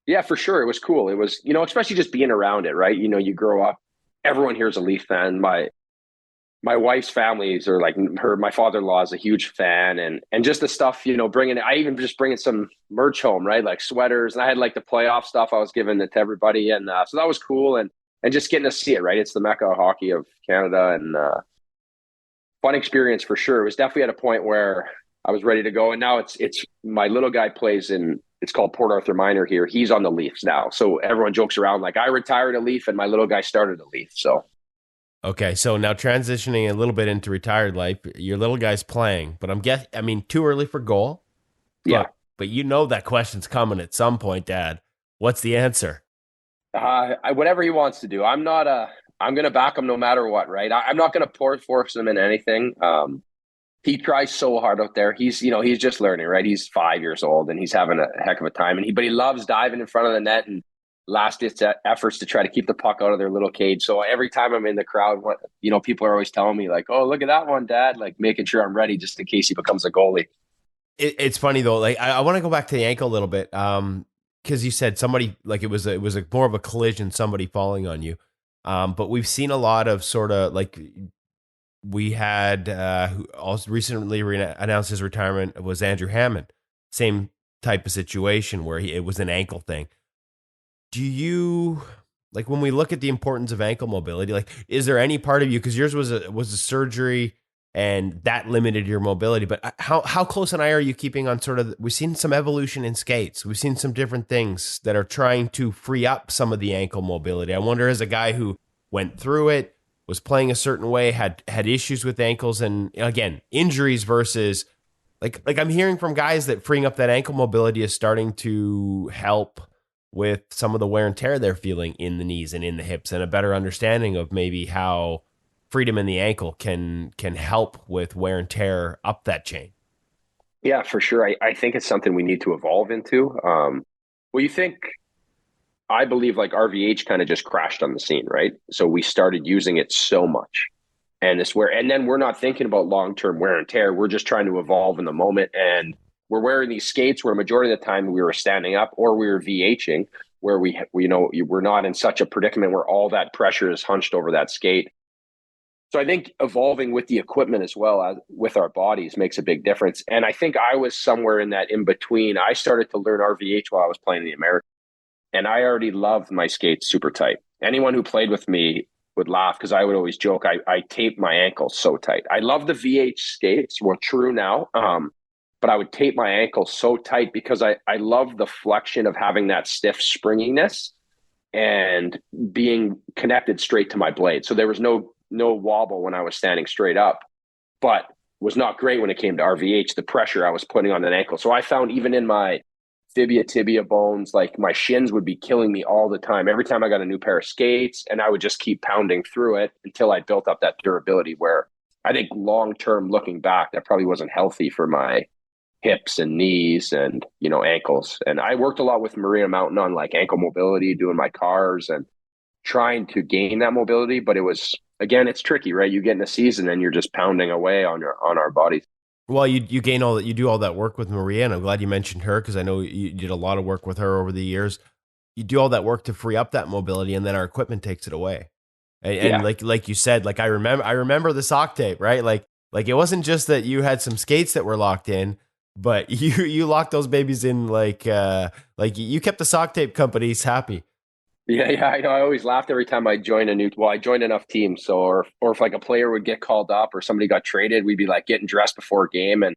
Yeah, for sure. It was cool. It was, especially just being around it, right? You grow up, everyone here is a Leaf fan. My wife's families are like my father-in-law is a huge fan, and just the stuff, I even just bringing some merch home, right? Like sweaters, and I had like the playoff stuff I was giving it to everybody. And so that was cool. And just getting to see it, right? It's the Mecca of hockey of Canada, and fun experience for sure. It was definitely at a point where I was ready to go. And now it's my little guy plays in, it's called Port Arthur Minor here. He's on the Leafs now. So everyone jokes around like I retired a Leaf and my little guy started a Leaf. So. Okay. So now transitioning a little bit into retired life, your little guy's playing, but too early for goal. Yeah. But that question's coming at some point, Dad. What's the answer? Whatever he wants to do. I'm going to back him no matter what, right? I'm not going to force him in anything. He tries so hard out there. He's just learning, right? He's 5 years old and he's having a heck of a time. But he loves diving in front of the net and last-ditch efforts to try to keep the puck out of their little cage. So every time I'm in the crowd, people are always telling me like, "Oh, look at that one, Dad!" Like making sure I'm ready just in case he becomes a goalie. It's funny though. Like I want to go back to the ankle a little bit, because you said somebody, like it was more of a collision, somebody falling on you. But we've seen a lot of sort of like. We had who also recently announced his retirement was Andrew Hammond. Same type of situation where it was an ankle thing. Do you, like, when we look at the importance of ankle mobility, like, is there any part of you, because yours was a surgery and that limited your mobility, but how close an eye are you keeping on sort of, we've seen some evolution in skates. We've seen some different things that are trying to free up some of the ankle mobility. I wonder, as a guy who went through it, was playing a certain way, had issues with ankles, and again, injuries versus like I'm hearing from guys that freeing up that ankle mobility is starting to help with some of the wear and tear they're feeling in the knees and in the hips, and a better understanding of maybe how freedom in the ankle can help with wear and tear up that chain. Yeah, for sure. I think it's something we need to evolve into. I believe like RVH kind of just crashed on the scene, right? So we started using it so much. And then we're not thinking about long-term wear and tear. We're just trying to evolve in the moment. And we're wearing these skates where majority of the time we were standing up or we were VHing, where we're not in such a predicament where all that pressure is hunched over that skate. So I think evolving with the equipment as well as with our bodies makes a big difference. And I think I was somewhere in that in between. I started to learn RVH while I was playing in the American. And I already loved my skates super tight. Anyone who played with me would laugh because I would always joke, I taped my ankles so tight. I love the VH skates. Well, true now. But I would tape my ankles so tight because I love the flexion of having that stiff springiness. and being connected straight to my blade. So there was no wobble when I was standing straight up, but was not great when it came to RVH, the pressure I was putting on an ankle. So I found even in my tibia bones, like my shins would be killing me all the time. Every time I got a new pair of skates, and I would just keep pounding through it until I built up that durability where I think long-term looking back, that probably wasn't healthy for my hips and knees and, ankles. And I worked a lot with Marina Mountain on like ankle mobility, doing my cars and trying to gain that mobility. But it was, again, it's tricky, right? You get in a season and you're just pounding away on our bodies. Well, you gain all that, you do all that work with Maria, and I'm glad you mentioned her because I know you did a lot of work with her over the years. You do all that work to free up that mobility, and then our equipment takes it away. And like you said, like I remember the sock tape, right? Like it wasn't just that you had some skates that were locked in, but you locked those babies in like you kept the sock tape companies happy. Yeah, I know. I always laughed every time I joined I joined enough teams. So, or if like a player would get called up or somebody got traded, we'd be like getting dressed before a game. And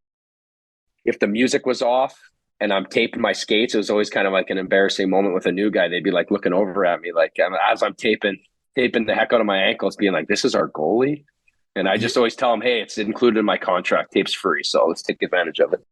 if the music was off and I'm taping my skates, it was always kind of like an embarrassing moment with a new guy. They'd be like looking over at me, like as I'm taping the heck out of my ankles, being like, "This is our goalie." And I just always tell them, "Hey, it's included in my contract. Tape's free, so let's take advantage of it."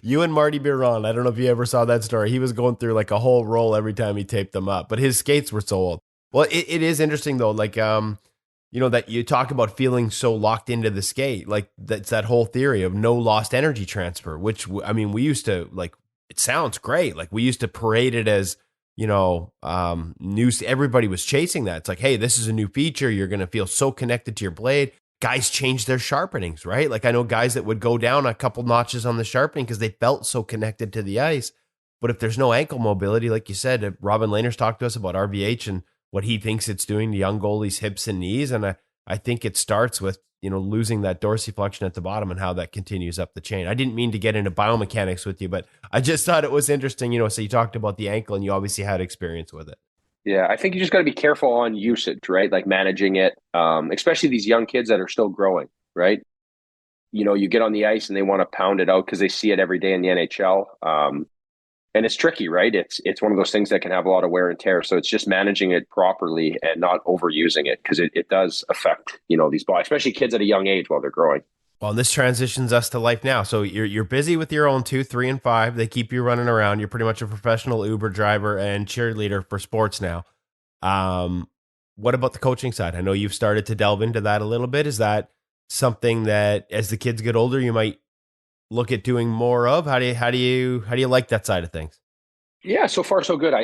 You and Marty Biron, I don't know if you ever saw that story. He was going through like a whole roll every time he taped them up, but his skates were so old. Well, it is interesting though, like that you talk about feeling so locked into the skate, like that's that whole theory of no lost energy transfer, which I mean, we used to like. It sounds great, like we used to parade it as news. Everybody was chasing that. It's like, hey, this is a new feature. You're going to feel so connected to your blade. Guys changed their sharpenings, right? Like I know guys that would go down a couple notches on the sharpening because they felt so connected to the ice. But if there's no ankle mobility, like you said, Robin Lehner's talked to us about RVH and what he thinks it's doing to young goalies' hips and knees. And I think it starts with, losing that dorsiflexion at the bottom and how that continues up the chain. I didn't mean to get into biomechanics with you, but I just thought it was interesting, so you talked about the ankle and you obviously had experience with it. Yeah, I think you just got to be careful on usage, right? Like managing it, especially these young kids that are still growing, right? You get on the ice and they want to pound it out because they see it every day in the NHL. And it's tricky, right? It's one of those things that can have a lot of wear and tear. So it's just managing it properly and not overusing it because it does affect, these bodies, especially kids at a young age while they're growing. Well, and this transitions us to life now. So you're busy with your own 2, 3, and 5. They keep you running around. You're pretty much a professional Uber driver and cheerleader for sports now. What about the coaching side? I know you've started to delve into that a little bit. Is that something that as the kids get older, you might look at doing more of? How do you like that side of things? Yeah, so far so good.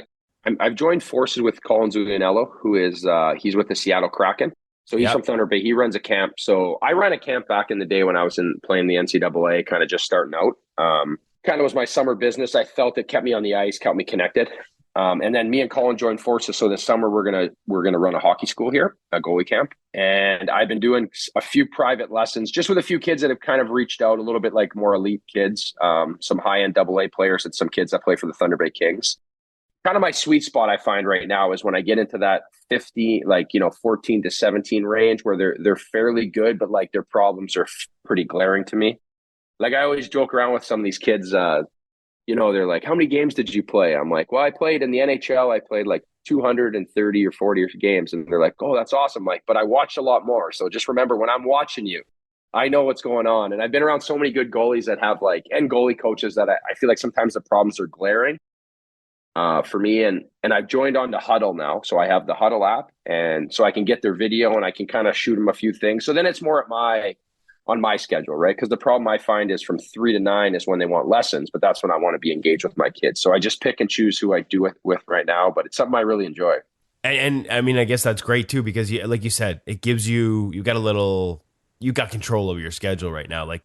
I've joined forces with Colin Zulianello, who is he's with the Seattle Kraken. So he's from Thunder Bay. He runs a camp. So I ran a camp back in the day when I was playing the NCAA, kind of just starting out. Kind of was my summer business. I felt it kept me on the ice, kept me connected. And then me and Colin joined forces. So this summer we're gonna run a hockey school here, a goalie camp. And I've been doing a few private lessons just with a few kids that have kind of reached out, a little bit like more elite kids, some high-end AA players and some kids that play for the Thunder Bay Kings. Kind of my sweet spot I find right now is when I get into that 14 to 17 range where they're fairly good, but like their problems are pretty glaring to me. Like I always joke around with some of these kids, they're like, how many games did you play? I'm like, well, I played in the NHL. I played like 230 or 40 games. And they're like, oh, that's awesome. Like, but I watched a lot more. So just remember when I'm watching you, I know what's going on. And I've been around so many good goalies that have and goalie coaches that I feel like sometimes the problems are glaring for me. And I've joined on to Hutton now. So I have the Hutton app and so I can get their video and I can kind of shoot them a few things. So then it's more on my schedule, right? Because the problem I find is from 3 to 9 is when they want lessons, but that's when I want to be engaged with my kids. So I just pick and choose who I do it with right now, but it's something I really enjoy. And I mean, I guess that's great too, because like you said, it gives you got control over your schedule right now. Like,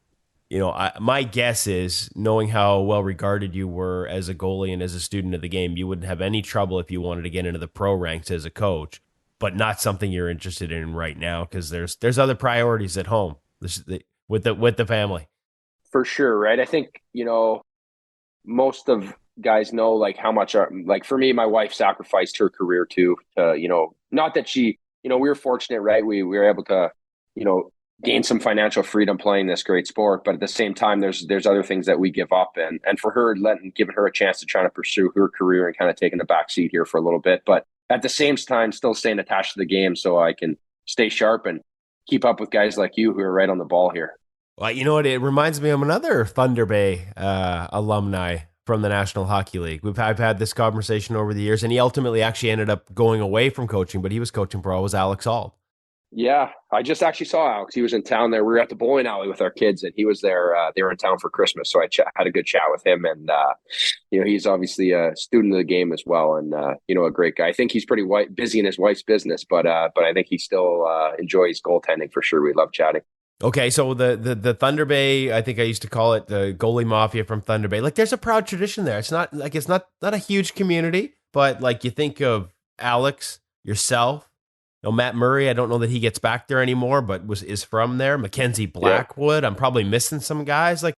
my guess is knowing how well regarded you were as a goalie and as a student of the game, you wouldn't have any trouble if you wanted to get into the pro ranks as a coach, but not something you're interested in right now because there's other priorities at home with the family. For sure, right? I think, most of guys know like how much like for me, my wife sacrificed her career too to, not that she, we were fortunate, right? We were able to, gain some financial freedom playing this great sport. But at the same time, there's other things that we give up, and for her, giving her a chance to try to pursue her career and kind of taking the back seat here for a little bit. But at the same time, still staying attached to the game so I can stay sharp and keep up with guys like you who are right on the ball here. Well, you know what? It reminds me of another Thunder Bay alumni from the National Hockey League. I've had this conversation over the years, and he ultimately actually ended up going away from coaching, but he was coaching pro. Was Alex Auld. Yeah, I just actually saw Alex. He was in town there. We were at the bowling alley with our kids, and he was there. They were in town for Christmas, so I had a good chat with him. And he's obviously a student of the game as well, and a great guy. I think he's pretty busy in his wife's business, but I think he still enjoys goaltending for sure. We love chatting. Okay, so the Thunder Bay, I think I used to call it the goalie mafia from Thunder Bay. Like, there's a proud tradition there. It's not a huge community, but like you think of Alex, yourself. Matt Murray, I don't know that he gets back there anymore, but is from there. Mackenzie Blackwood, I'm probably missing some guys. Like,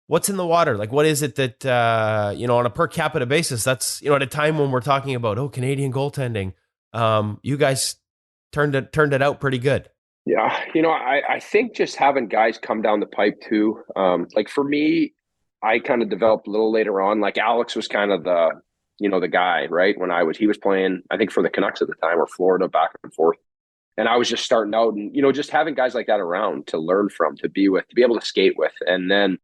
what's in the water? Like, what is it that, on a per capita basis, that's, at a time when we're talking about, Canadian goaltending, you guys turned it out pretty good. Yeah. I think just having guys come down the pipe too. Like for me, I kind of developed a little later on. Like Alex was kind of the guy, right? He was playing, I think for the Canucks at the time, or Florida, back and forth. And I was just starting out, and, just having guys like that around to learn from, to be with, to be able to skate with. And then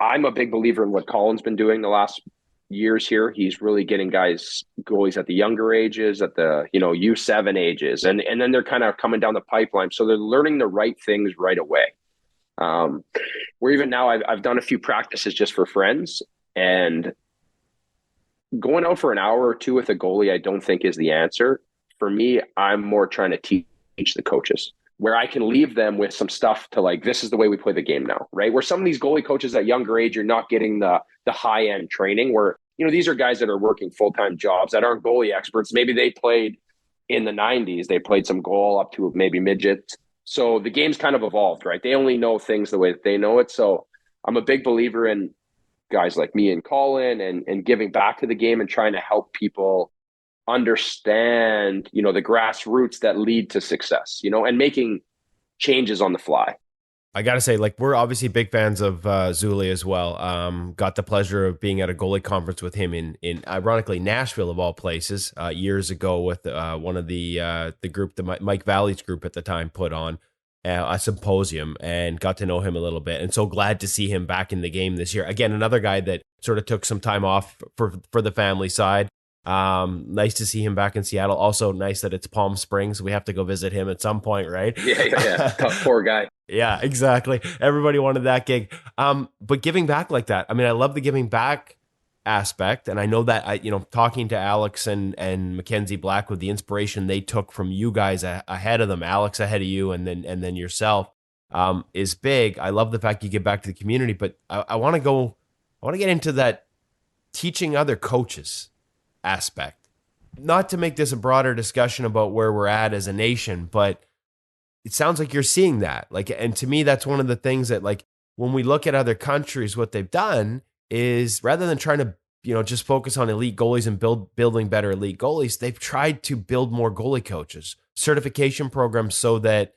I'm a big believer in what Colin's been doing the last years here. He's really getting goalies at the younger ages, at the, U7 ages. And then they're kind of coming down the pipeline. So they're learning the right things right away. Where even now I've done a few practices just for friends, and going out for an hour or two with a goalie, I don't think is the answer. For me, I'm more trying to teach the coaches, where I can leave them with some stuff to like, this is the way we play the game now, right? Where some of these goalie coaches at younger age, you're not getting the high end training, where, these are guys that are working full-time jobs that aren't goalie experts. Maybe they played in the 90s, they played some goal up to maybe midgets. So the game's kind of evolved, right? They only know things the way that they know it. So I'm a big believer in guys like me and Colin and giving back to the game and trying to help people understand, the grassroots that lead to success, and making changes on the fly. I got to say, like, we're obviously big fans of Zuli as well. Got the pleasure of being at a goalie conference with him in ironically, Nashville of all places, years ago with one of the group, the Mike Valley's group at the time, put on a symposium, and got to know him a little bit. And so glad to see him back in the game this year. Again, another guy that sort of took some time off for the family side. Nice to see him back in Seattle. Also nice that it's Palm Springs. We have to go visit him at some point, right? Yeah. Tough, poor guy. Yeah, exactly. Everybody wanted that gig. But giving back like that, I mean, I love the giving back aspect. And I know that talking to Alex and Mackenzie Blackwood, the inspiration they took from you guys ahead of them, Alex ahead of you, and then yourself, is big. I love the fact you give back to the community, but I want to get into that teaching other coaches aspect. Not to make this a broader discussion about where we're at as a nation, but it sounds like you're seeing that. Like, and to me, that's one of the things that, like, when we look at other countries, what they've done is, rather than trying to, just focus on elite goalies and building better elite goalies, they've tried to build more goalie coaches, certification programs, so that,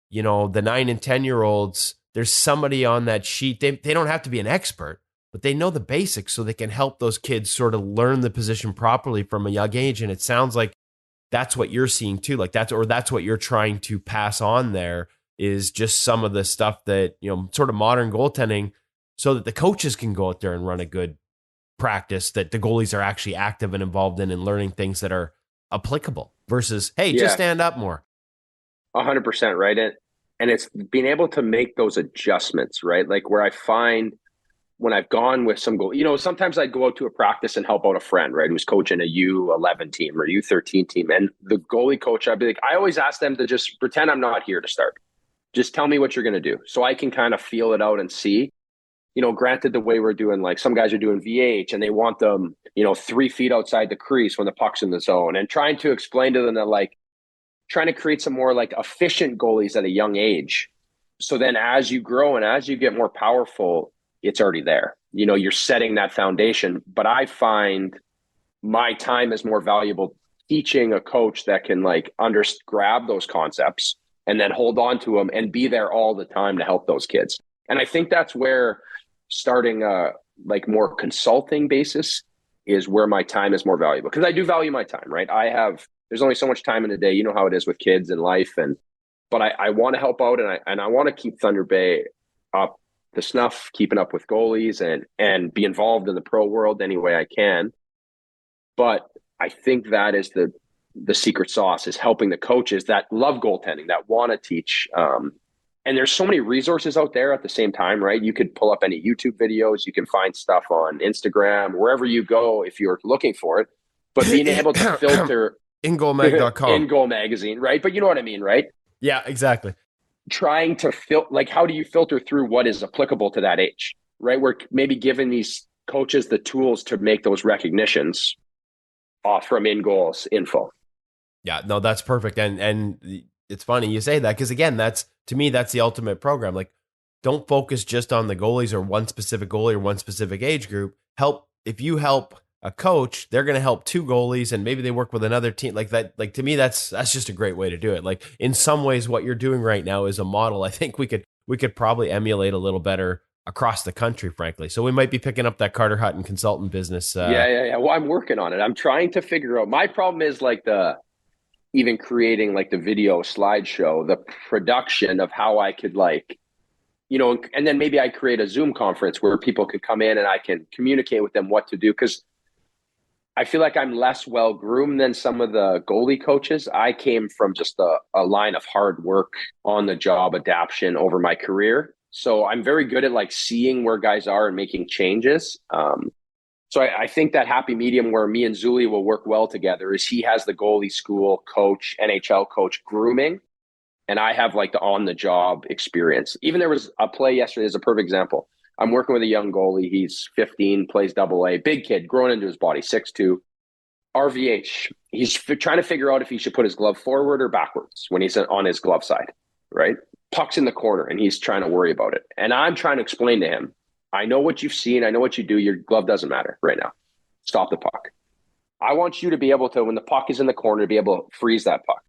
the 9 and 10-year-olds, there's somebody on that sheet. They don't have to be an expert, but they know the basics, so they can help those kids sort of learn the position properly from a young age. And it sounds like that's what you're seeing too. Like that's what you're trying to pass on there, is just some of the stuff that, sort of modern goaltending, so that the coaches can go out there and run a good practice, that the goalies are actually active and involved in and learning things that are applicable versus, hey, just stand up more. 100%. Right. And it's being able to make those adjustments, right? Like where I find, when I've gone with some goal, sometimes I'd go out to a practice and help out a friend, right, who's coaching a U11 team or U13 team. And the goalie coach, I'd be like, I always ask them to just pretend I'm not here to start. Just tell me what you're going to do, so I can kind of feel it out and see. Granted, the way we're doing, like some guys are doing VH and they want them, 3 feet outside the crease when the puck's in the zone, and trying to explain to them that, like, trying to create some more like efficient goalies at a young age. So then as you grow and as you get more powerful, it's already there. You're setting that foundation. But I find my time is more valuable teaching a coach that can grab those concepts and then hold on to them and be there all the time to help those kids. And I think that's where starting a like more consulting basis is where my time is more valuable, because I do value my time, right? There's only so much time in a day. You know how it is with kids and life. But I want to help out, and I want to keep Thunder Bay up the snuff, keeping up with goalies and be involved in the pro world any way I can. But I think that is the secret sauce, is helping the coaches that love goaltending, that want to teach. And there's so many resources out there at the same time, right? You could pull up any YouTube videos. You can find stuff on Instagram, wherever you go if you're looking for it. But being able to filter InGoalMag.com. InGoal magazine, right? But you know what I mean, right? Yeah, exactly. Trying to like, how do you filter through what is applicable to that age, right? We're maybe giving these coaches the tools to make those recognitions off from InGoal's info. Yeah, no, that's perfect. And it's funny you say that, because again, to me, that's the ultimate program. Like, don't focus just on the goalies or one specific goalie or one specific age group. If you help a coach, they're going to help two goalies, and maybe they work with another team like that. Like, to me, that's just a great way to do it. Like, in some ways, what you're doing right now is a model I think we could probably emulate a little better across the country, frankly. So we might be picking up that Carter Hutton consultant business. Yeah. Well, I'm working on it. I'm trying to figure out. My problem is like even creating like the video slideshow, the production of how I could like, and then maybe I create a Zoom conference where people could come in and I can communicate with them what to do. Because I feel like I'm less well-groomed than some of the goalie coaches. I came from just a line of hard work, on the job adaptation over my career. So I'm very good at like seeing where guys are and making changes. So I think that happy medium where me and Zuli will work well together is he has the goalie school coach, NHL coach grooming, and I have like the on-the-job experience. Even there was a play yesterday as a perfect example. I'm working with a young goalie. He's 15, plays AA, big kid, growing into his body, 6'2", RVH. He's trying to figure out if he should put his glove forward or backwards when he's on his glove side, right? Puck's in the corner, and he's trying to worry about it. And I'm trying to explain to him, I know what you've seen. I know what you do. Your glove doesn't matter right now. Stop the puck. I want you to be able to, when the puck is in the corner, to be able to freeze that puck.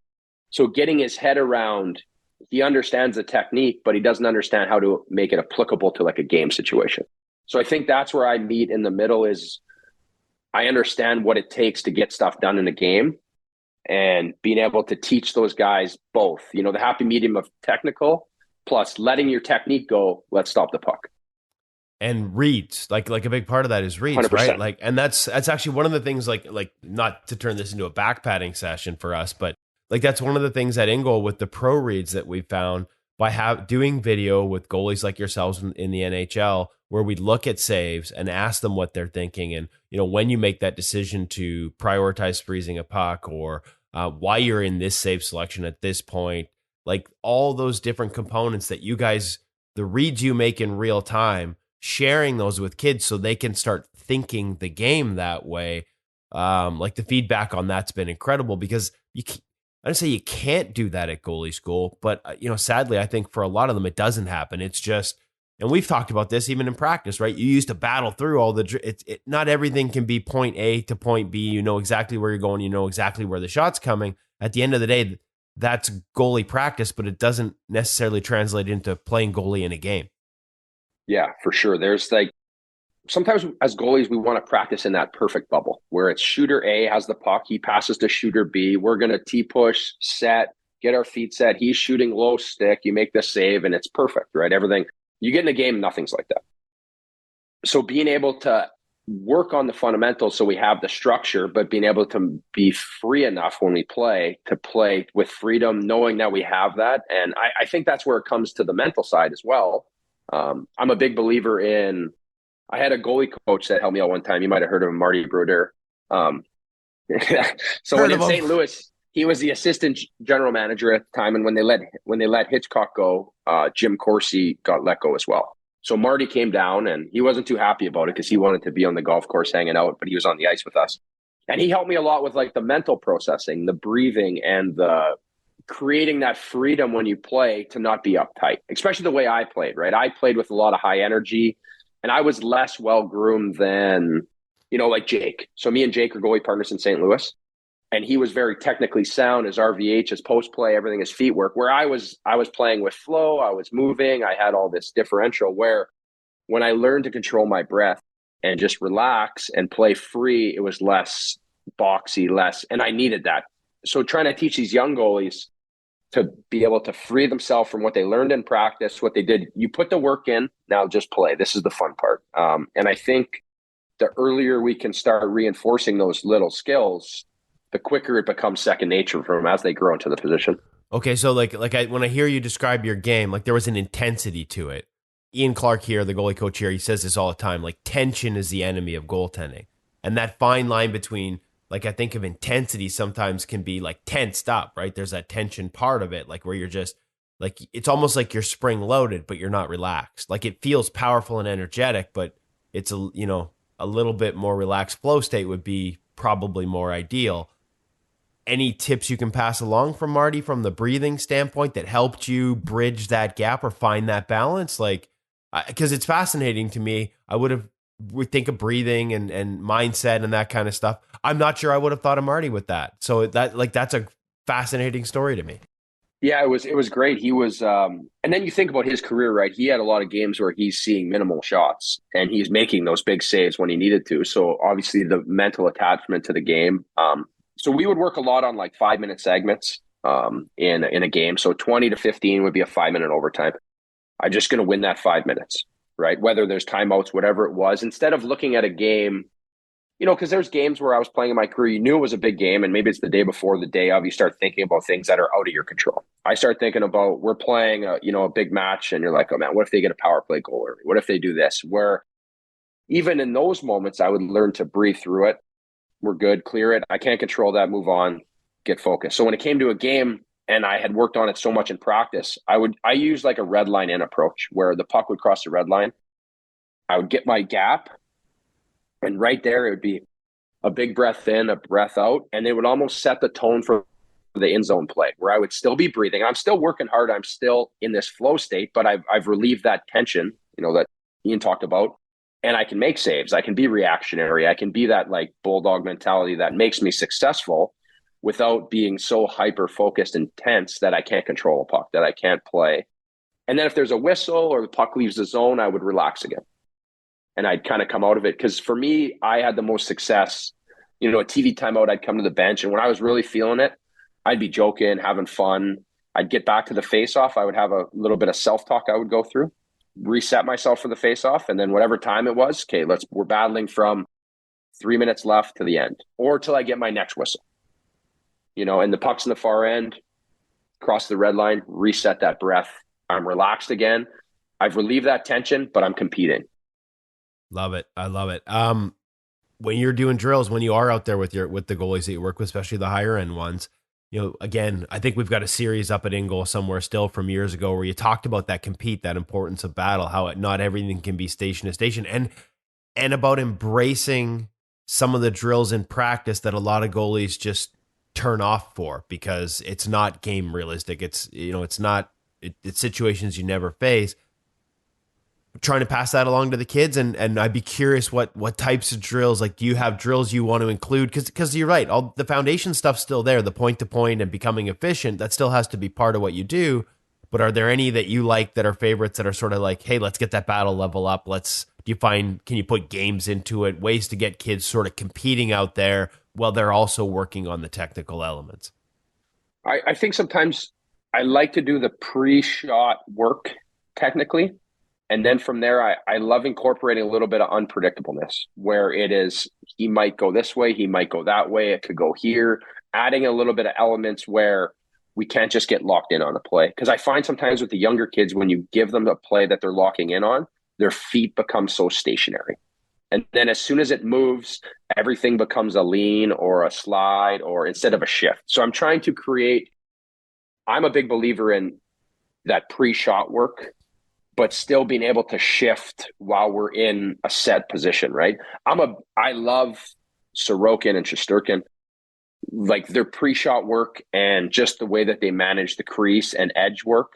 So getting his head around, he understands the technique, but he doesn't understand how to make it applicable to like a game situation. So I think that's where I meet in the middle is I understand what it takes to get stuff done in a game, and being able to teach those guys both, the happy medium of technical plus letting your technique go. Let's stop the puck. And reads, like a big part of that is reads, 100%. right? Like, and that's actually one of the things, like not to turn this into a back padding session for us, but like that's one of the things at InGoal with the pro reads that we found by doing video with goalies like yourselves in the NHL, where we look at saves and ask them what they're thinking, and when you make that decision to prioritize freezing a puck, or why you're in this save selection at this point, like all those different components that you guys, the reads you make in real time, sharing those with kids so they can start thinking the game that way. Like the feedback on that's been incredible, because I don't say you can't do that at goalie school, but sadly, I think for a lot of them, it doesn't happen. It's just, and we've talked about this even in practice, right? You used to battle through all not everything can be point A to point B. You know exactly where you're going. You know exactly where the shot's coming. At the end of the day, that's goalie practice, but it doesn't necessarily translate into playing goalie in a game. Yeah, for sure. There's like, sometimes as goalies, we want to practice in that perfect bubble where it's shooter A has the puck, he passes to shooter B. We're going to T-push, set, get our feet set. He's shooting low stick. You make the save, and it's perfect, right? Everything. You get in a game, nothing's like that. So being able to work on the fundamentals so we have the structure, but being able to be free enough when we play to play with freedom, knowing that we have that. And I think that's where it comes to the mental side as well. I'm a big believer in, I had a goalie coach that helped me out one time. You might have heard of him, Marty Bruder. So when in St. Louis, he was the assistant general manager at the time. And when they let Hitchcock go, Jim Corsi got let go as well. So Marty came down, and he wasn't too happy about it because he wanted to be on the golf course hanging out, but he was on the ice with us. And he helped me a lot with like the mental processing, the breathing, and the creating that freedom when you play to not be uptight, especially the way I played, right? I played with a lot of high energy, and I was less well-groomed than, like Jake. So me and Jake are goalie partners in St. Louis. and he was very technically sound, his RVH, his post play, everything, his feet work, where I was playing with flow, I was moving, I had all this differential, where when I learned to control my breath and just relax and play free, it was less boxy, and I needed that. So trying to teach these young goalies to be able to free themselves from what they learned in practice, what they did, you put the work in, now just play. This is the fun part. And I think the earlier we can start reinforcing those little skills, the quicker it becomes second nature for them as they grow into the position. Okay, so when I hear you describe your game, like there was an intensity to it. Ian Clark here, the goalie coach here, he says this all the time, like tension is the enemy of goaltending. And that fine line between, like, I think of intensity sometimes can be like tensed up, right? There's that tension part of it, like where you're just like, it's almost like you're spring loaded, but you're not relaxed. Like it feels powerful and energetic, but it's a little bit more relaxed flow state would be probably more ideal. Any tips you can pass along from Marty from the breathing standpoint that helped you bridge that gap or find that balance? Like, because it's fascinating to me. I would think of breathing and mindset and that kind of stuff. I'm not sure I would have thought of Marty with that. So that's a fascinating story to me. Yeah, it was great. He was, and then you think about his career, right? He had a lot of games where he's seeing minimal shots and he's making those big saves when he needed to. So obviously the mental attachment to the game. So we would work a lot on like 5-minute segments in a game. So 20 to 15 would be a 5-minute overtime. I'm just going to win that 5 minutes, right? Whether there's timeouts, whatever it was, instead of looking at a game, because there's games where I was playing in my career, you knew it was a big game, and maybe it's the day before, the day of, you start thinking about things that are out of your control. I start thinking about, we're playing a big match, and you're like, oh man, what if they get a power play goal early? What if they do this? Where even in those moments, I would learn to breathe through it. We're good, clear it. I can't control that, move on, get focused. So when it came to a game, and I had worked on it so much in practice, I used like a red line in approach where the puck would cross the red line. I would get my gap, and right there it would be a big breath in, a breath out, and it would almost set the tone for the in zone play where I would still be breathing. I'm still working hard. I'm still in this flow state, but I've relieved that tension, that Ian talked about, and I can make saves. I can be reactionary. I can be that like bulldog mentality that makes me successful without being so hyper focused and tense that I can't control a puck, that I can't play. And then if there's a whistle or the puck leaves the zone, I would relax again. And I'd kind of come out of it. Because for me, I had the most success. A TV timeout, I'd come to the bench. And when I was really feeling it, I'd be joking, having fun. I'd get back to the face-off. I would have a little bit of self-talk I would go through, reset myself for the face-off. And then whatever time it was, okay, we're battling from 3 minutes left to the end or till I get my next whistle. And the puck's in the far end, cross the red line, reset that breath. I'm relaxed again. I've relieved that tension, but I'm competing. Love it. I love it. When you're doing drills, when you are out there with the goalies that you work with, especially the higher end ones, again, I think we've got a series up at InGoal somewhere still from years ago where you talked about that importance of battle, how not everything can be station to station, and about embracing some of the drills in practice that a lot of goalies just turn off for because it's not game realistic. It's it's situations you never face. Trying to pass that along to the kids, and I'd be curious what types of drills, like, do you have drills you want to include? Because you're right, all the foundation stuff's still there, the point to point and becoming efficient, that still has to be part of what you do. But are there any that you like that are favorites that are sort of like, hey, let's get that battle level up? Can you put games into it, ways to get kids sort of competing out there while they're also working on the technical elements? I think sometimes I like to do the pre-shot work technically. And then from there, I love incorporating a little bit of unpredictableness where it is, he might go this way, he might go that way, it could go here, adding a little bit of elements where we can't just get locked in on a play. Because I find sometimes with the younger kids, when you give them a play that they're locking in on, their feet become so stationary. And then as soon as it moves, everything becomes a lean or a slide or instead of a shift. So I'm trying to I'm a big believer in that pre-shot work, but still being able to shift while we're in a set position, right? I love Sorokin and Shesterkin, like their pre-shot work and just the way that they manage the crease and edge work.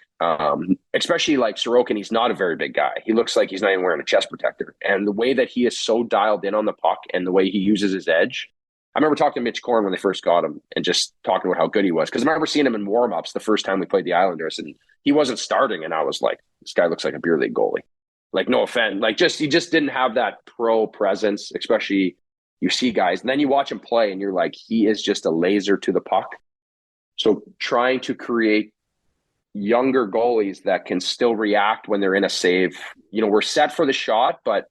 Especially like Sorokin, he's not a very big guy. He looks like he's not even wearing a chest protector. And the way that he is so dialed in on the puck and the way he uses his edge, I remember talking to Mitch Korn when they first got him and just talking about how good he was. Because I remember seeing him in warm-ups the first time we played the Islanders, and he wasn't starting, and I was like, this guy looks like a beer league goalie. Like, no offense. Like, he just didn't have that pro presence, especially you see guys. And then you watch him play, and you're like, he is just a laser to the puck. So trying to create younger goalies that can still react when they're in a save. We're set for the shot, but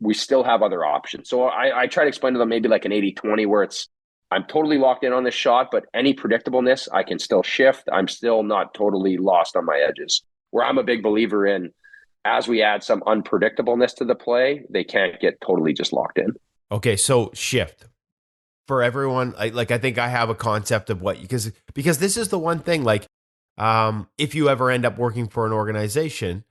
we still have other options. So I try to explain to them maybe like an 80-20 where I'm totally locked in on this shot, but any predictableness, I can still shift. I'm still not totally lost on my edges. Where I'm a big believer in, as we add some unpredictableness to the play, they can't get totally just locked in. Okay, so shift. For everyone, I think I have a concept of what, because this is the one thing, like, if you ever end up working for an organization,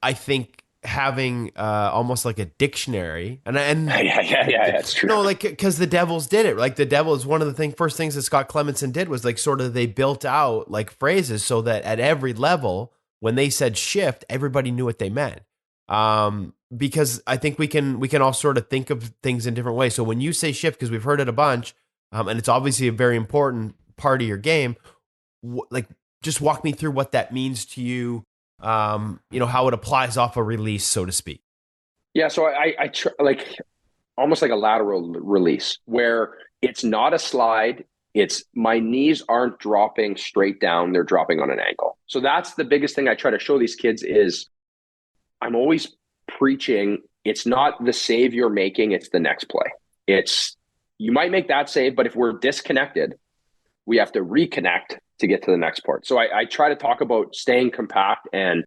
I think having almost like a dictionary and yeah, that's true. No, like, because the Devils did it. Like, the Devils, one of the first things that Scott Clemenson did was like sort of they built out like phrases so that at every level, when they said shift, everybody knew what they meant. Because I think we can all sort of think of things in different ways. So when you say shift, because we've heard it a bunch, and it's obviously a very important part of your game, like, just walk me through what that means to you. How it applies off a release, so to speak. Yeah, so I like almost like a lateral release where it's not a slide. It's my knees aren't dropping straight down; they're dropping on an ankle. So that's the biggest thing I try to show these kids is I'm always preaching. It's not the save you're making; it's the next play. You might make that save, but if we're disconnected, we have to reconnect to get to the next part. So I try to talk about staying compact, and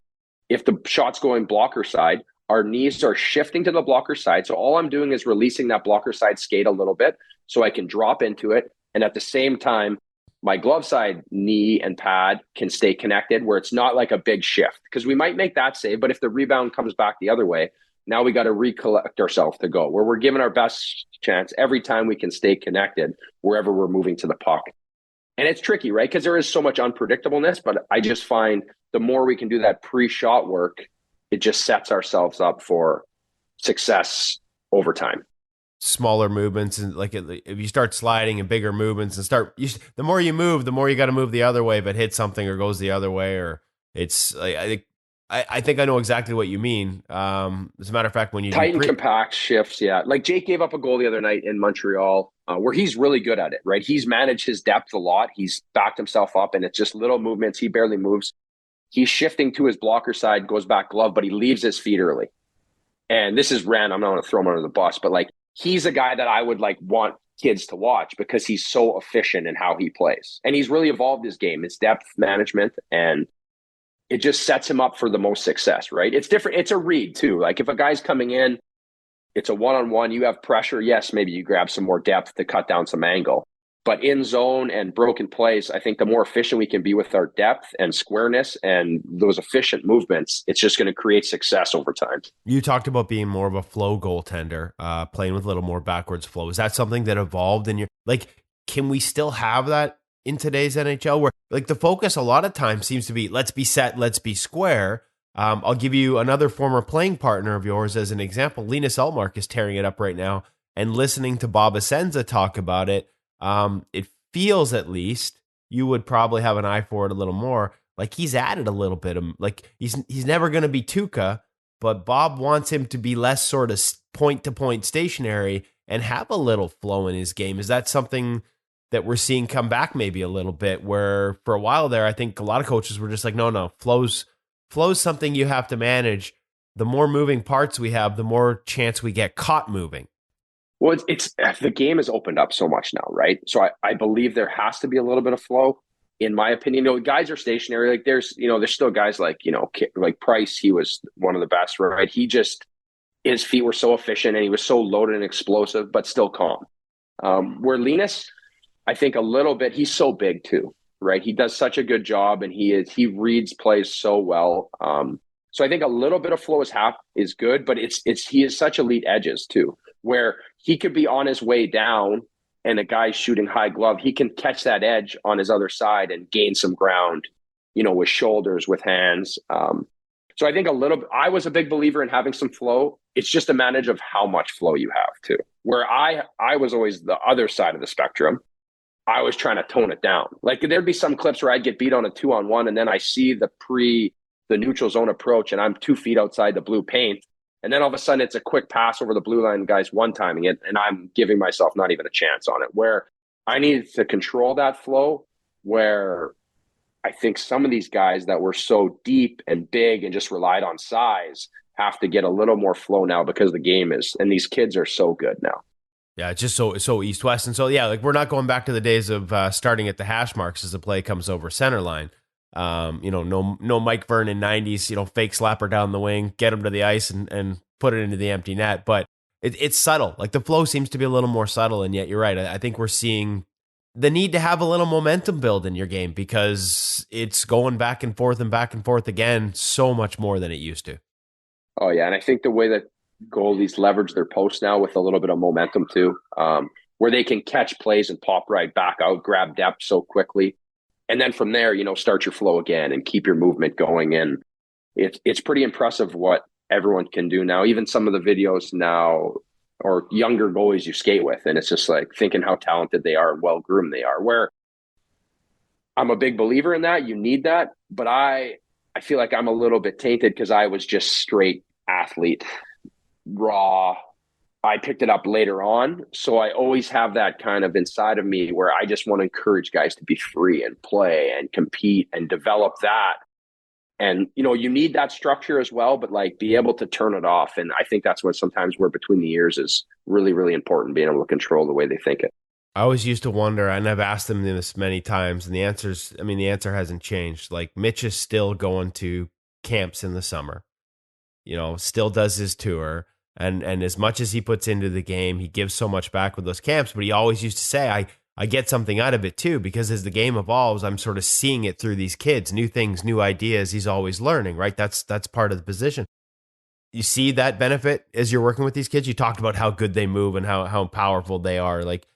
if the shot's going blocker side, our knees are shifting to the blocker side. So all I'm doing is releasing that blocker side skate a little bit so I can drop into it. And at the same time, my glove side knee and pad can stay connected where it's not like a big shift, because we might make that save, but if the rebound comes back the other way, now we got to recollect ourselves to go, where we're giving our best chance every time we can stay connected wherever we're moving to the puck. And it's tricky, right? Because there is so much unpredictableness, but I just find the more we can do that pre-shot work, it just sets ourselves up for success over time. Smaller movements, and like if you start sliding and bigger movements and the more you move, the more you got to move the other way if it hits something or goes the other way, or it's like, I think I know exactly what you mean. As a matter of fact, when you tight and compact shifts, yeah. Like Jake gave up a goal the other night in Montreal, where he's really good at it, right? He's managed his depth a lot. He's backed himself up, and it's just little movements. He barely moves. He's shifting to his blocker side, goes back glove, but he leaves his feet early. And this is Ren. I'm not going to throw him under the bus, but like he's a guy that I would like want kids to watch because he's so efficient in how he plays, and he's really evolved his game. It's depth management, and it just sets him up for the most success, right? It's different. It's a read too. Like if a guy's coming in, it's a one-on-one, you have pressure. Yes, maybe you grab some more depth to cut down some angle. But in zone and broken plays, I think the more efficient we can be with our depth and squareness and those efficient movements, it's just going to create success over time. You talked about being more of a flow goaltender, playing with a little more backwards flow. Is that something that evolved in your, like, can we still have that in today's NHL where like the focus a lot of times seems to be, let's be set, let's be square. I'll give you another former playing partner of yours as an example. Linus Ullmark is tearing it up right now, and listening to Bob Essenza talk about it, it feels, at least, you would probably have an eye for it a little more. Like he's added a little bit of, like he's never going to be Tuukka, but Bob wants him to be less sort of point to point stationary and have a little flow in his game. Is that something that we're seeing come back maybe a little bit, where for a while there, I think a lot of coaches were just like, no, flow's something you have to manage. The more moving parts we have, the more chance we get caught moving. Well, it's the game has opened up so much now, right? So I believe there has to be a little bit of flow, in my opinion. Guys are stationary. Like there's still guys like, like Price, he was one of the best, right? His feet were so efficient and he was so loaded and explosive, but still calm. Where Linus, I think a little bit, he's so big too, right? He does such a good job, and he reads plays so well. So I think a little bit of flow is good, but he has such elite edges too, where he could be on his way down and a guy shooting high glove, he can catch that edge on his other side and gain some ground, with shoulders, with hands. So I think I was a big believer in having some flow. It's just a manage of how much flow you have too. Where I was always the other side of the spectrum. I was trying to tone it down. Like there'd be some clips where I'd get beat on a 2-on-1 and then I see the neutral zone approach and I'm 2 feet outside the blue paint. And then all of a sudden it's a quick pass over the blue line, guys one-timing it, and I'm giving myself not even a chance on it, where I needed to control that flow, where I think some of these guys that were so deep and big and just relied on size have to get a little more flow now because the game is, and these kids are so good now. Yeah, it's just so east-west. And so, yeah, like we're not going back to the days of starting at the hash marks as the play comes over center line. No Mike Vernon 90s, fake slapper down the wing, get him to the ice and put it into the empty net. But it's subtle. Like the flow seems to be a little more subtle. And yet you're right. I think we're seeing the need to have a little momentum build in your game because it's going back and forth again so much more than it used to. Oh, yeah. And I think the way that goalies leverage their posts now with a little bit of momentum too, where they can catch plays and pop right back out, grab depth so quickly. And then from there, start your flow again and keep your movement going. And it's pretty impressive what everyone can do now. Even some of the videos now or younger goalies you skate with. And it's just like thinking how talented they are and well-groomed they are, where I'm a big believer in that. You need that. But I feel like I'm a little bit tainted because I was just straight athlete, raw. I picked it up later on. So I always have that kind of inside of me where I just want to encourage guys to be free and play and compete and develop that. And, you need that structure as well, but like be able to turn it off. And I think that's what sometimes we're between the ears is really, really important, being able to control the way they think it. I always used to wonder, and I've asked them this many times, and the answer hasn't changed. Like Mitch is still going to camps in the summer, still does his tour. And as much as he puts into the game, he gives so much back with those camps. But he always used to say, I get something out of it too, because as the game evolves, I'm sort of seeing it through these kids, new things, new ideas. He's always learning, right? That's part of the position. You see that benefit as you're working with these kids. You talked about how good they move and how powerful they are. Like,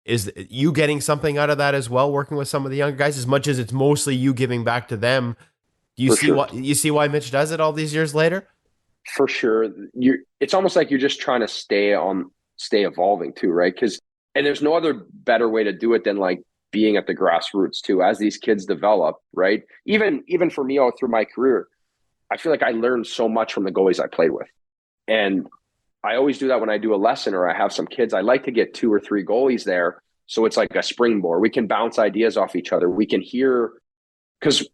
is you getting something out of that as well, working with some of the younger guys, as much as it's mostly you giving back to them? Do you see why Mitch does it all these years later? For sure. It's almost like you're just trying to stay evolving too, right? And there's no other better way to do it than like being at the grassroots too, as these kids develop, right? Even for me all through my career, I feel like I learned so much from the goalies I played with. And I always do that when I do a lesson or I have some kids. I like to get 2 or 3 goalies there. So it's like a springboard. We can bounce ideas off each other. We can hear, because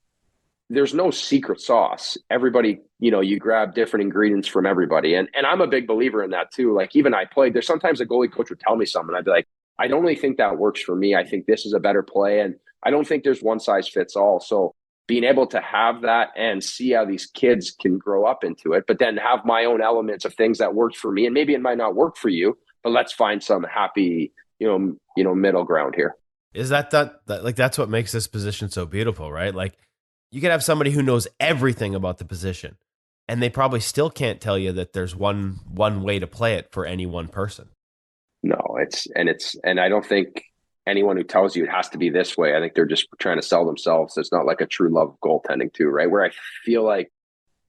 there's no secret sauce. Everybody, you grab different ingredients from everybody. And I'm a big believer in that too. Like even I played, there's sometimes a goalie coach would tell me something. I'd be like, I don't really think that works for me. I think this is a better play. And I don't think there's one size fits all. So being able to have that and see how these kids can grow up into it, but then have my own elements of things that worked for me. And maybe it might not work for you, but let's find some happy, middle ground here. Is that like, that's what makes this position so beautiful, right? Like, you could have somebody who knows everything about the position, and they probably still can't tell you that there's one way to play it for any one person. No, and I don't think anyone who tells you it has to be this way, I think they're just trying to sell themselves. It's not like a true love of goaltending too, right? Where I feel like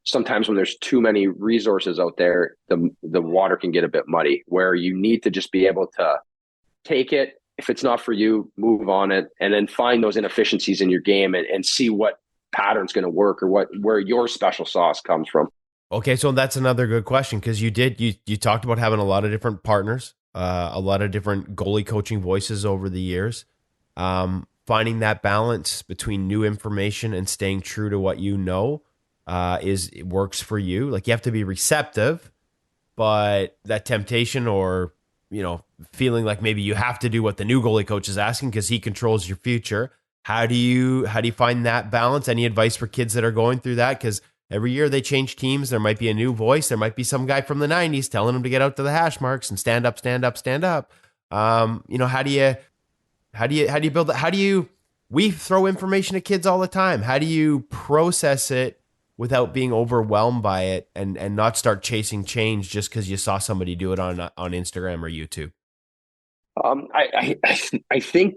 sometimes when there's too many resources out there, the water can get a bit muddy, where you need to just be able to take it. If it's not for you, move on it, and then find those inefficiencies in your game and see what pattern's going to work or where your special sauce comes from. Okay, so that's another good question, because you talked about having a lot of different partners, a lot of different goalie coaching voices over the years. Finding that balance between new information and staying true to what you know it works for you. Like, you have to be receptive, but that temptation or feeling like maybe you have to do what the new goalie coach is asking because he controls your future. How do you find that balance? Any advice for kids that are going through that? Because every year they change teams. There might be a new voice. There might be some guy from the 90s telling them to get out to the hash marks and stand up, stand up, stand up. How do you build that? We throw information at kids all the time. How do you process it without being overwhelmed by it and not start chasing change just because you saw somebody do it on Instagram or YouTube? I think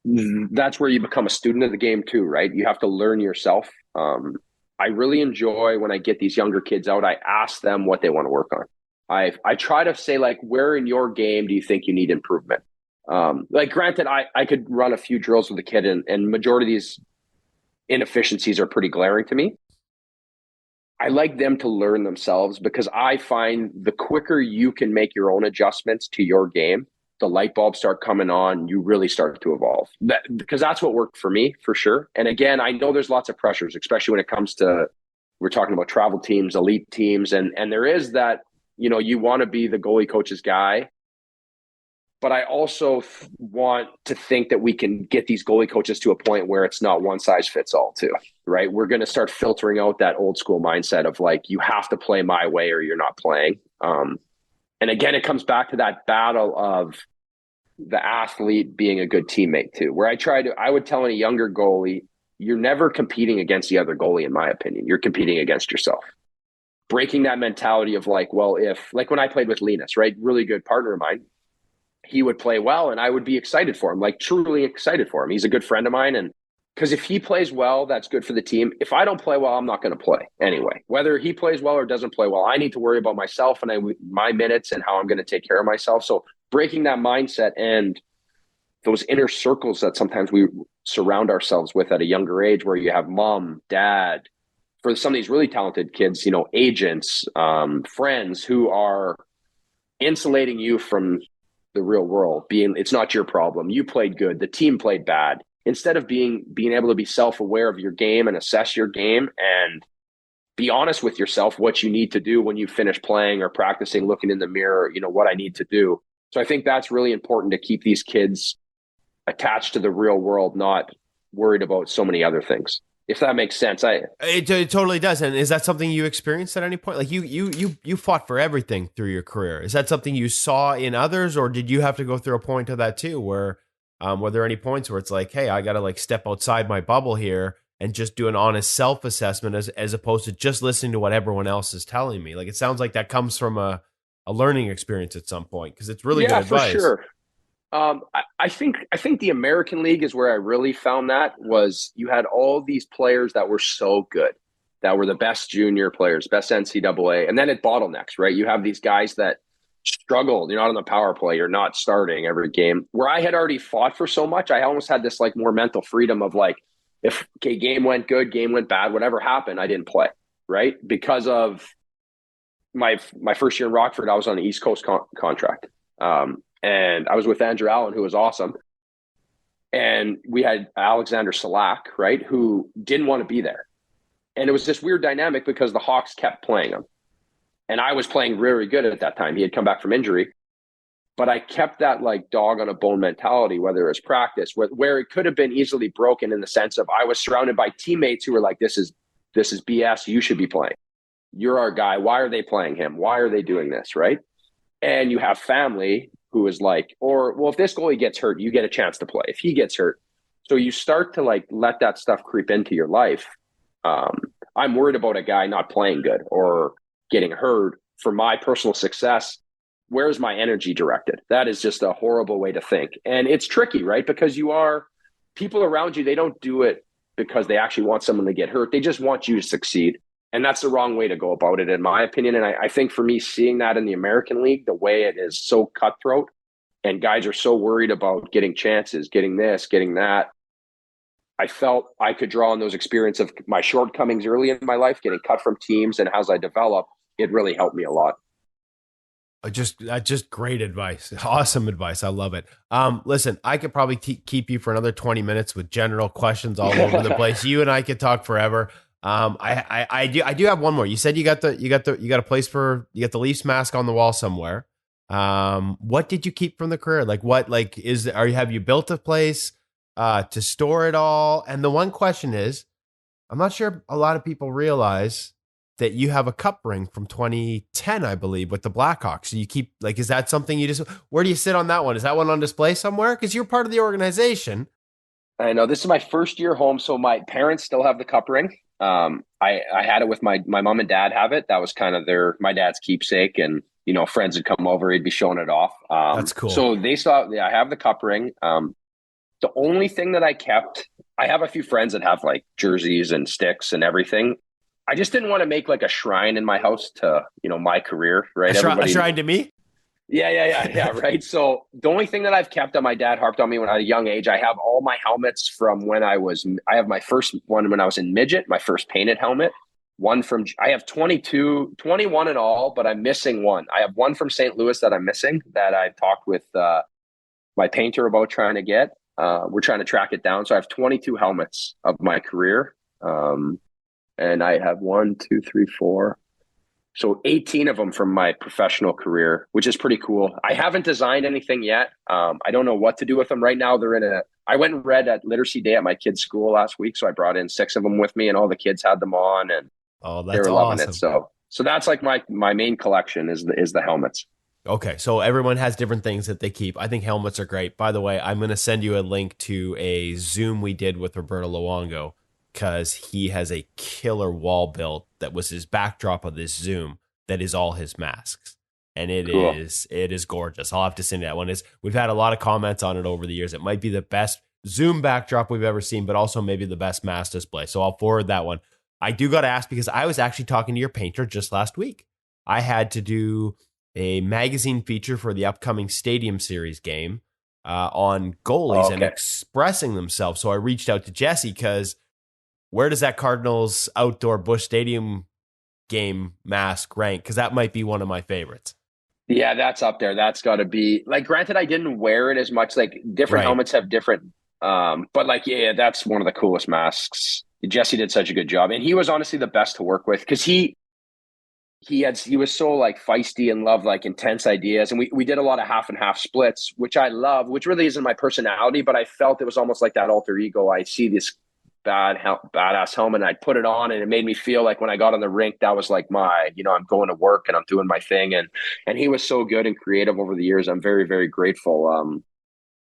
that's where you become a student of the game too, right? You have to learn yourself. I really enjoy when I get these younger kids out, I ask them what they want to work on. I try to say, like, where in your game do you think you need improvement? Like, granted, I could run a few drills with a kid, and majority of these inefficiencies are pretty glaring to me. I like them to learn themselves, because I find the quicker you can make your own adjustments to your game, the light bulbs start coming on, you really start to evolve. Because that's what worked for me, for sure. And again, I know there's lots of pressures, especially when it comes to, we're talking about travel teams, elite teams, and there is that, you want to be the goalie coach's guy. But I also want to think that we can get these goalie coaches to a point where it's not one size fits all too, right? We're going to start filtering out that old school mindset of, like, you have to play my way or you're not playing. And again, it comes back to that battle of the athlete being a good teammate too, where I would tell a younger goalie, you're never competing against the other goalie, in my opinion. You're competing against yourself. Breaking that mentality of, like, well, if, like, when I played with Linus, right? Really good partner of mine. He would play well and I would be excited for him, like, truly excited for him. He's a good friend of mine. And because if he plays well, that's good for the team. If I don't play well, I'm not going to play anyway. Whether he plays well or doesn't play well, I need to worry about myself and my minutes and how I'm going to take care of myself. So breaking that mindset and those inner circles that sometimes we surround ourselves with at a younger age, where you have mom, dad, for some of these really talented kids, agents, friends who are insulating you from the real world, it's not your problem. You played good. The team played bad. Instead of being able to be self-aware of your game and assess your game and be honest with yourself, what you need to do when you finish playing or practicing, looking in the mirror, what I need to do. So I think that's really important, to keep these kids attached to the real world, not worried about so many other things. If that makes sense. It totally does. And is that something you experienced at any point? Like, you fought for everything through your career. Is that something you saw in others, or did you have to go through a point of that too, where were there any points where it's like, hey, I got to, like, step outside my bubble here and just do an honest self-assessment as opposed to just listening to what everyone else is telling me? Like, it sounds like that comes from a learning experience at some point, because it's really good advice. For sure. I think the American League is where I really found that. Was you had all these players that were so good, that were the best junior players, best NCAA, and then it bottlenecks, right? You have these guys that struggled. You're not on the power play. You're not starting every game. Where I had already fought for so much, I almost had this, like, more mental freedom of, like, if game went good, game went bad, whatever happened, I didn't play, right? Because of my first year in Rockford, I was on an East Coast contract. And I was with Andrew Allen, who was awesome. And we had Alexander Salak, right, who didn't want to be there. And it was this weird dynamic because the Hawks kept playing him. And I was playing really good at that time. He had come back from injury. But I kept that, like, dog on a bone mentality, whether it was practice, where it could have been easily broken, in the sense of I was surrounded by teammates who were like, this is BS. You should be playing. You're our guy. Why are they playing him? Why are they doing this, right? And you have family who is like, well, if this goalie gets hurt, you get a chance to play. If he gets hurt. So you start to, like, let that stuff creep into your life. I'm worried about a guy not playing good or getting hurt. For my personal success, where's my energy directed? That is just a horrible way to think. And it's tricky, right? Because people around you, they don't do it because they actually want someone to get hurt. They just want you to succeed. And that's the wrong way to go about it, in my opinion. And I think for me, seeing that in the American League, the way it is so cutthroat and guys are so worried about getting chances, getting this, getting that, I felt I could draw on those experiences of my shortcomings early in my life, getting cut from teams, and as I developed, it really helped me a lot. Just great advice. Awesome advice. I love it. Listen, I could probably keep you for another 20 minutes with general questions all over the place. You and I could talk forever. I do have one more. You said you got a place for, you got the Leafs mask on the wall somewhere. What did you keep from the career? Like, have you built a place to store it all? And the one question is, I'm not sure a lot of people realize that you have a cup ring from 2010, I believe, with the Blackhawks. So you keep, like, is that something where do you sit on that one? Is that one on display somewhere? Because you're part of the organization. I know this is my first year home, so my parents still have the cup ring. I had it with my mom and dad have it. That was kind of my dad's keepsake, and friends would come over, he'd be showing it off. That's cool. So they saw, I have the cup ring. The only thing that I kept, I have a few friends that have, like, jerseys and sticks and everything. I just didn't want to make like a shrine in my house to, my career, right? A shrine to me? Yeah, right. So the only thing that I've kept that my dad harped on me when I was a young age, I have all my helmets from I have my first one when I was in midget, my first painted helmet. I have 21 in all, but I'm missing one. I have one from St. Louis that I'm missing that I've talked with my painter about trying to get. We're trying to track it down. So I have 22 helmets of my career. And I have 1, 2, 3, 4. So 18 of them from my professional career, which is pretty cool. I haven't designed anything yet. I don't know what to do with them right now. I went and read at Literacy Day at my kids' school last week. So I brought in 6 of them with me and all the kids had them on and they were loving it. So that's like my main collection is the helmets. Okay. So everyone has different things that they keep. I think helmets are great. By the way, I'm going to send you a link to a Zoom we did with Roberto Luongo, because he has a killer wall built that was his backdrop of this Zoom that is all his masks. And it is gorgeous. I'll have to send you that one. We've had a lot of comments on it over the years. It might be the best Zoom backdrop we've ever seen, but also maybe the best mask display. So I'll forward that one. I do got to ask, because I was actually talking to your painter just last week. I had to do a magazine feature for the upcoming Stadium Series game on goalies and expressing themselves. So I reached out to Jesse because where does that Cardinals outdoor Busch Stadium game mask rank? Because that might be one of my favorites. Yeah, that's up there. That's got to be, like, granted, I didn't wear it as much. Like, different helmets have different, but like, yeah, that's one of the coolest masks. Jesse did such a good job. And he was honestly the best to work with because he was so like feisty and loved like intense ideas. And we did a lot of half and half splits, which I love, which really isn't my personality, but I felt it was almost like that alter ego. I see this badass helmet and I'd put it on and it made me feel like when I got on the rink, that was like my, I'm going to work and I'm doing my thing. And he was so good and creative over the years. I'm very, very grateful.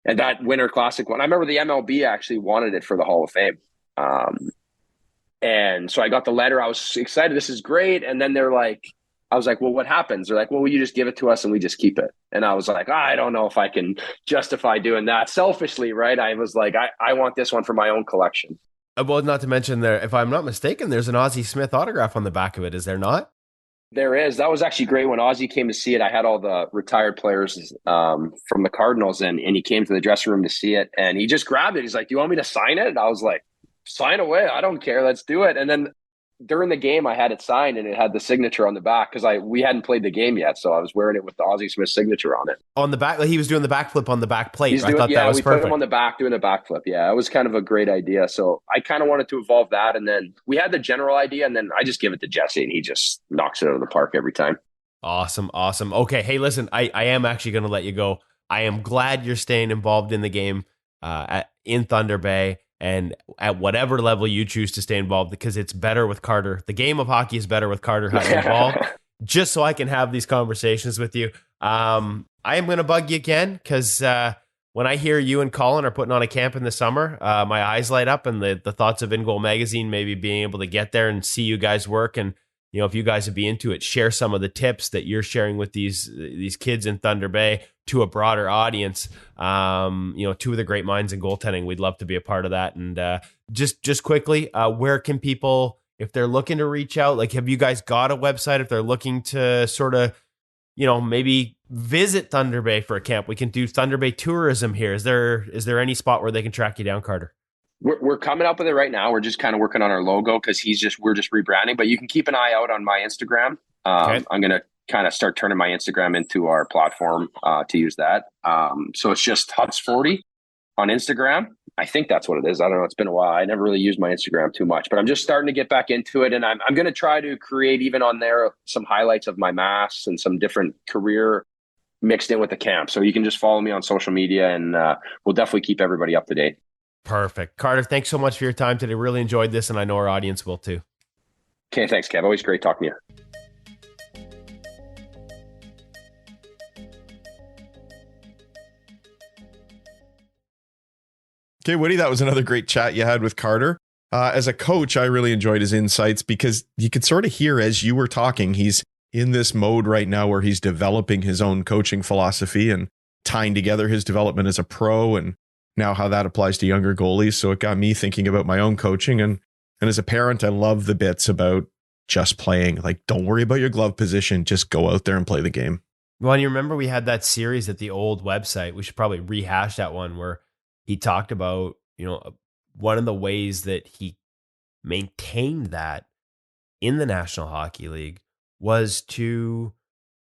And that Winter Classic one, I remember the MLB actually wanted it for the Hall of Fame. And so I got the letter. I was excited. This is great. And then I was like, well, what happens? They're like, well, will you just give it to us and we just keep it? And I was like, I don't know if I can justify doing that selfishly, right? I was like, I want this one for my own collection. Well, not to mention there, if I'm not mistaken, there's an Ozzie Smith autograph on the back of it. Is there not? There is. That was actually great. When Ozzie came to see it, I had all the retired players from the Cardinals and he came to the dressing room to see it and he just grabbed it. He's like, do you want me to sign it? And I was like, sign away. I don't care. Let's do it. And then during the game, I had it signed and it had the signature on the back because we hadn't played the game yet. So I was wearing it with the Ozzie Smith signature on it. On the back, he was doing the backflip on the back plate. I thought that was perfect. Put him on the back doing a backflip. Yeah, it was kind of a great idea. So I kind of wanted to evolve that. And then we had the general idea and then I just give it to Jesse and he just knocks it out of the park every time. Awesome. Okay. Hey, listen, I am actually going to let you go. I am glad you're staying involved in the game in Thunder Bay. And at whatever level you choose to stay involved, because it's better with Carter. The game of hockey is better with Carter Hutton involved, just so I can have these conversations with you. I am going to bug you again because when I hear you and Colin are putting on a camp in the summer, my eyes light up and the thoughts of InGoal magazine, maybe being able to get there and see you guys work. And, if you guys would be into it, share some of the tips that you're sharing with these kids in Thunder Bay to a broader audience. Two of the great minds in goaltending. We'd love to be a part of that. And just quickly, where can people, if they're looking to reach out, like, have you guys got a website? If they're looking to sort of, maybe visit Thunder Bay for a camp, we can do Thunder Bay tourism here. Is there any spot where they can track you down, Carter? We're coming up with it right now. We're just kind of working on our logo because we're just rebranding. But you can keep an eye out on my Instagram. Okay. I'm going to kind of start turning my Instagram into our platform to use that. So it's just Huts40 on Instagram. I think that's what it is. I don't know. It's been a while. I never really used my Instagram too much, but I'm just starting to get back into it. And I'm going to try to create even on there some highlights of my masks and some different career mixed in with the camp. So you can just follow me on social media and we'll definitely keep everybody up to date. Perfect. Carter, thanks so much for your time today. Really enjoyed this, and I know our audience will too. Okay, thanks, Kev. Always great talking to you. Okay, Woody, that was another great chat you had with Carter. As a coach, I really enjoyed his insights because you could sort of hear as you were talking, he's in this mode right now where he's developing his own coaching philosophy and tying together his development as a pro and now how that applies to younger goalies. So it got me thinking about my own coaching. And as a parent, I love the bits about just playing. Like, don't worry about your glove position. Just go out there and play the game. Well, and you remember we had that series at the old website. We should probably rehash that one where he talked about, one of the ways that he maintained that in the National Hockey League was to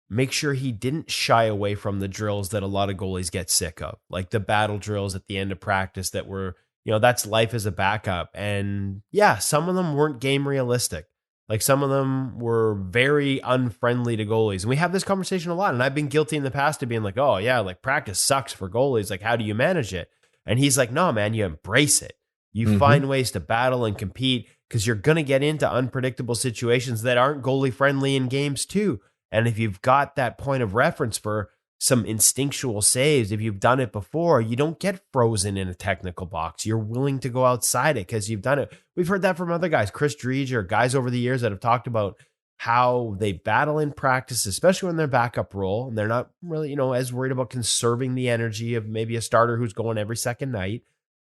make sure he didn't shy away from the drills that a lot of goalies get sick of, like the battle drills at the end of practice that were, that's life as a backup. And yeah, some of them weren't game realistic. Like some of them were very unfriendly to goalies. And we have this conversation a lot. And I've been guilty in the past of being like, oh yeah, like practice sucks for goalies. Like, how do you manage it? And he's like, no, man, you embrace it. You find ways to battle and compete because you're going to get into unpredictable situations that aren't goalie friendly in games too. And if you've got that point of reference for some instinctual saves, if you've done it before, you don't get frozen in a technical box. You're willing to go outside it because you've done it. We've heard that from other guys, Chris Dreger, guys over the years that have talked about how they battle in practice, especially when they're backup role, and they're not really, as worried about conserving the energy of maybe a starter who's going every second night,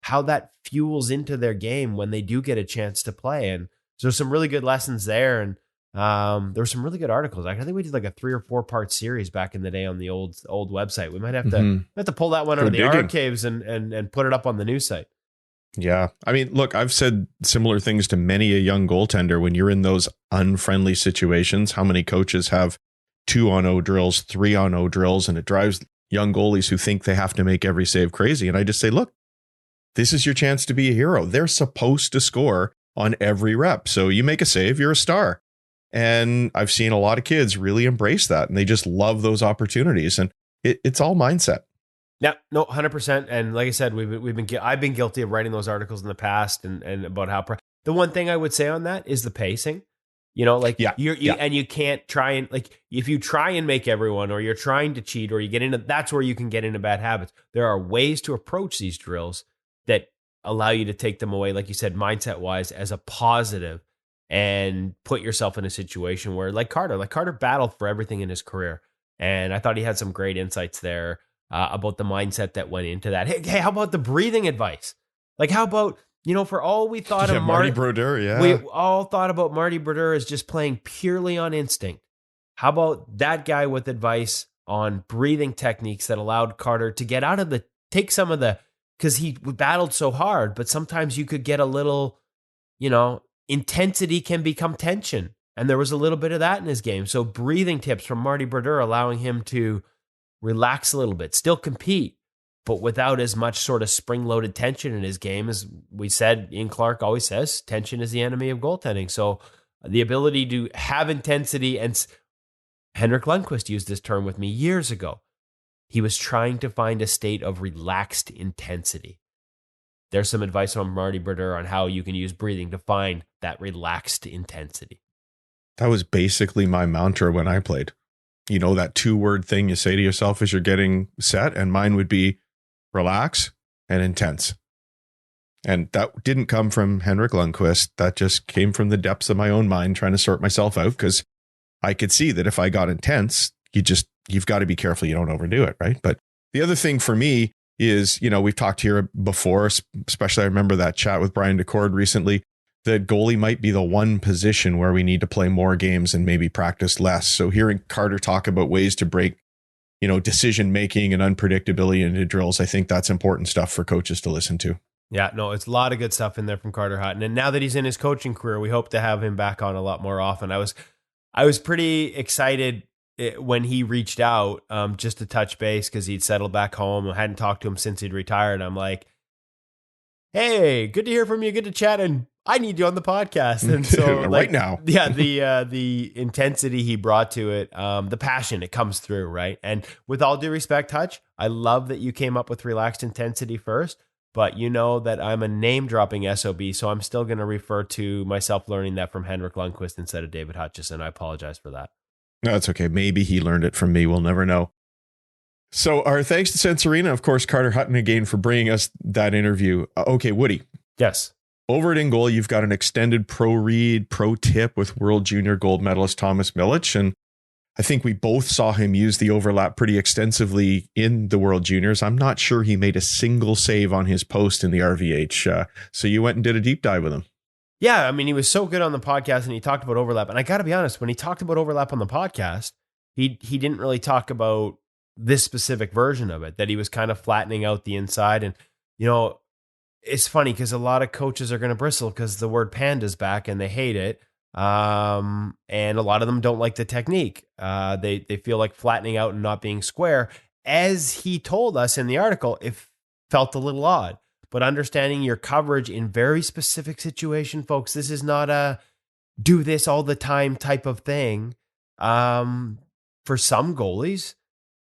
how that fuels into their game when they do get a chance to play. And so there's some really good lessons there. And there were some really good articles. I think we did like a 3 or 4 part series back in the day on the old website. We might have to pull that one out of the archives and put it up on the new site. Yeah. I mean, look, I've said similar things to many a young goaltender. When you're in those unfriendly situations, how many coaches have 2-on-0 drills, 3-on-0 drills, and it drives young goalies who think they have to make every save crazy. And I just say, look, this is your chance to be a hero. They're supposed to score on every rep. So you make a save, you're a star. And I've seen a lot of kids really embrace that, and they just love those opportunities. And it's all mindset. Yeah, no, 100%. And like I said, I've been guilty of writing those articles in the past and about how the one thing I would say on that is the pacing. And you can't try and, like, if you try and make everyone, or you're trying to cheat, or you get into, that's where you can get into bad habits. There are ways to approach these drills that allow you to take them away, like you said, mindset wise, as a positive, and put yourself in a situation where, like Carter battled for everything in his career. And I thought he had some great insights there about the mindset that went into that. Hey, how about the breathing advice? Like, how about, for all we thought of Marty Brodeur, we all thought about Marty Brodeur as just playing purely on instinct. How about that guy with advice on breathing techniques that allowed Carter to get out of take some of the, because he battled so hard, but sometimes you could get a little, intensity can become tension. And there was a little bit of that in his game. So breathing tips from Marty Brodeur allowing him to relax a little bit, still compete, but without as much sort of spring-loaded tension in his game. As we said, Ian Clark always says, tension is the enemy of goaltending. So the ability to have intensity, and Henrik Lundqvist used this term with me years ago. He was trying to find a state of relaxed intensity. There's some advice from Marty Brodeur on how you can use breathing to find that relaxed intensity. That was basically my mantra when I played. That 2-word thing you say to yourself as you're getting set, and mine would be relax and intense. And that didn't come from Henrik Lundqvist. That just came from the depths of my own mind, trying to sort myself out, because I could see that if I got intense, you've got to be careful you don't overdo it, right? But the other thing for me is, we've talked here before, especially I remember that chat with Brian DeCord recently, that goalie might be the one position where we need to play more games and maybe practice less. So hearing Carter talk about ways to break, decision making and unpredictability into drills, I think that's important stuff for coaches to listen to. Yeah, no, it's a lot of good stuff in there from Carter Hutton. And now that he's in his coaching career, we hope to have him back on a lot more often. I was pretty excited when he reached out just to touch base, because he'd settled back home. I hadn't talked to him since he'd retired. I'm like, hey, good to hear from you. Good to chat. And I need you on the podcast. And so right now. Yeah, the intensity he brought to it, the passion, it comes through, right? And with all due respect, Hutch, I love that you came up with relaxed intensity first, but you know that I'm a name-dropping SOB, so I'm still going to refer to myself learning that from Henrik Lundqvist instead of David Hutchison. I apologize for that. No, it's okay. Maybe he learned it from me. We'll never know. So our thanks to Sensorina, of course, Carter Hutton again for bringing us that interview. Okay, Woody. Yes. Over at InGoal, you've got an extended pro read, pro tip with World Junior gold medalist Thomas Milic. And I think we both saw him use the overlap pretty extensively in the World Juniors. I'm not sure he made a single save on his post in the RVH. So you went and did a deep dive with him. Yeah, I mean, he was so good on the podcast, and he talked about overlap. And I got to be honest, when he talked about overlap on the podcast, he didn't really talk about this specific version of it, that he was kind of flattening out the inside. And, it's funny because a lot of coaches are going to bristle because the word panda's back and they hate it. And a lot of them don't like the technique. They feel like flattening out and not being square. As he told us in the article, it felt a little odd. But understanding your coverage in very specific situation, folks, this is not a do this all the time type of thing. For some goalies,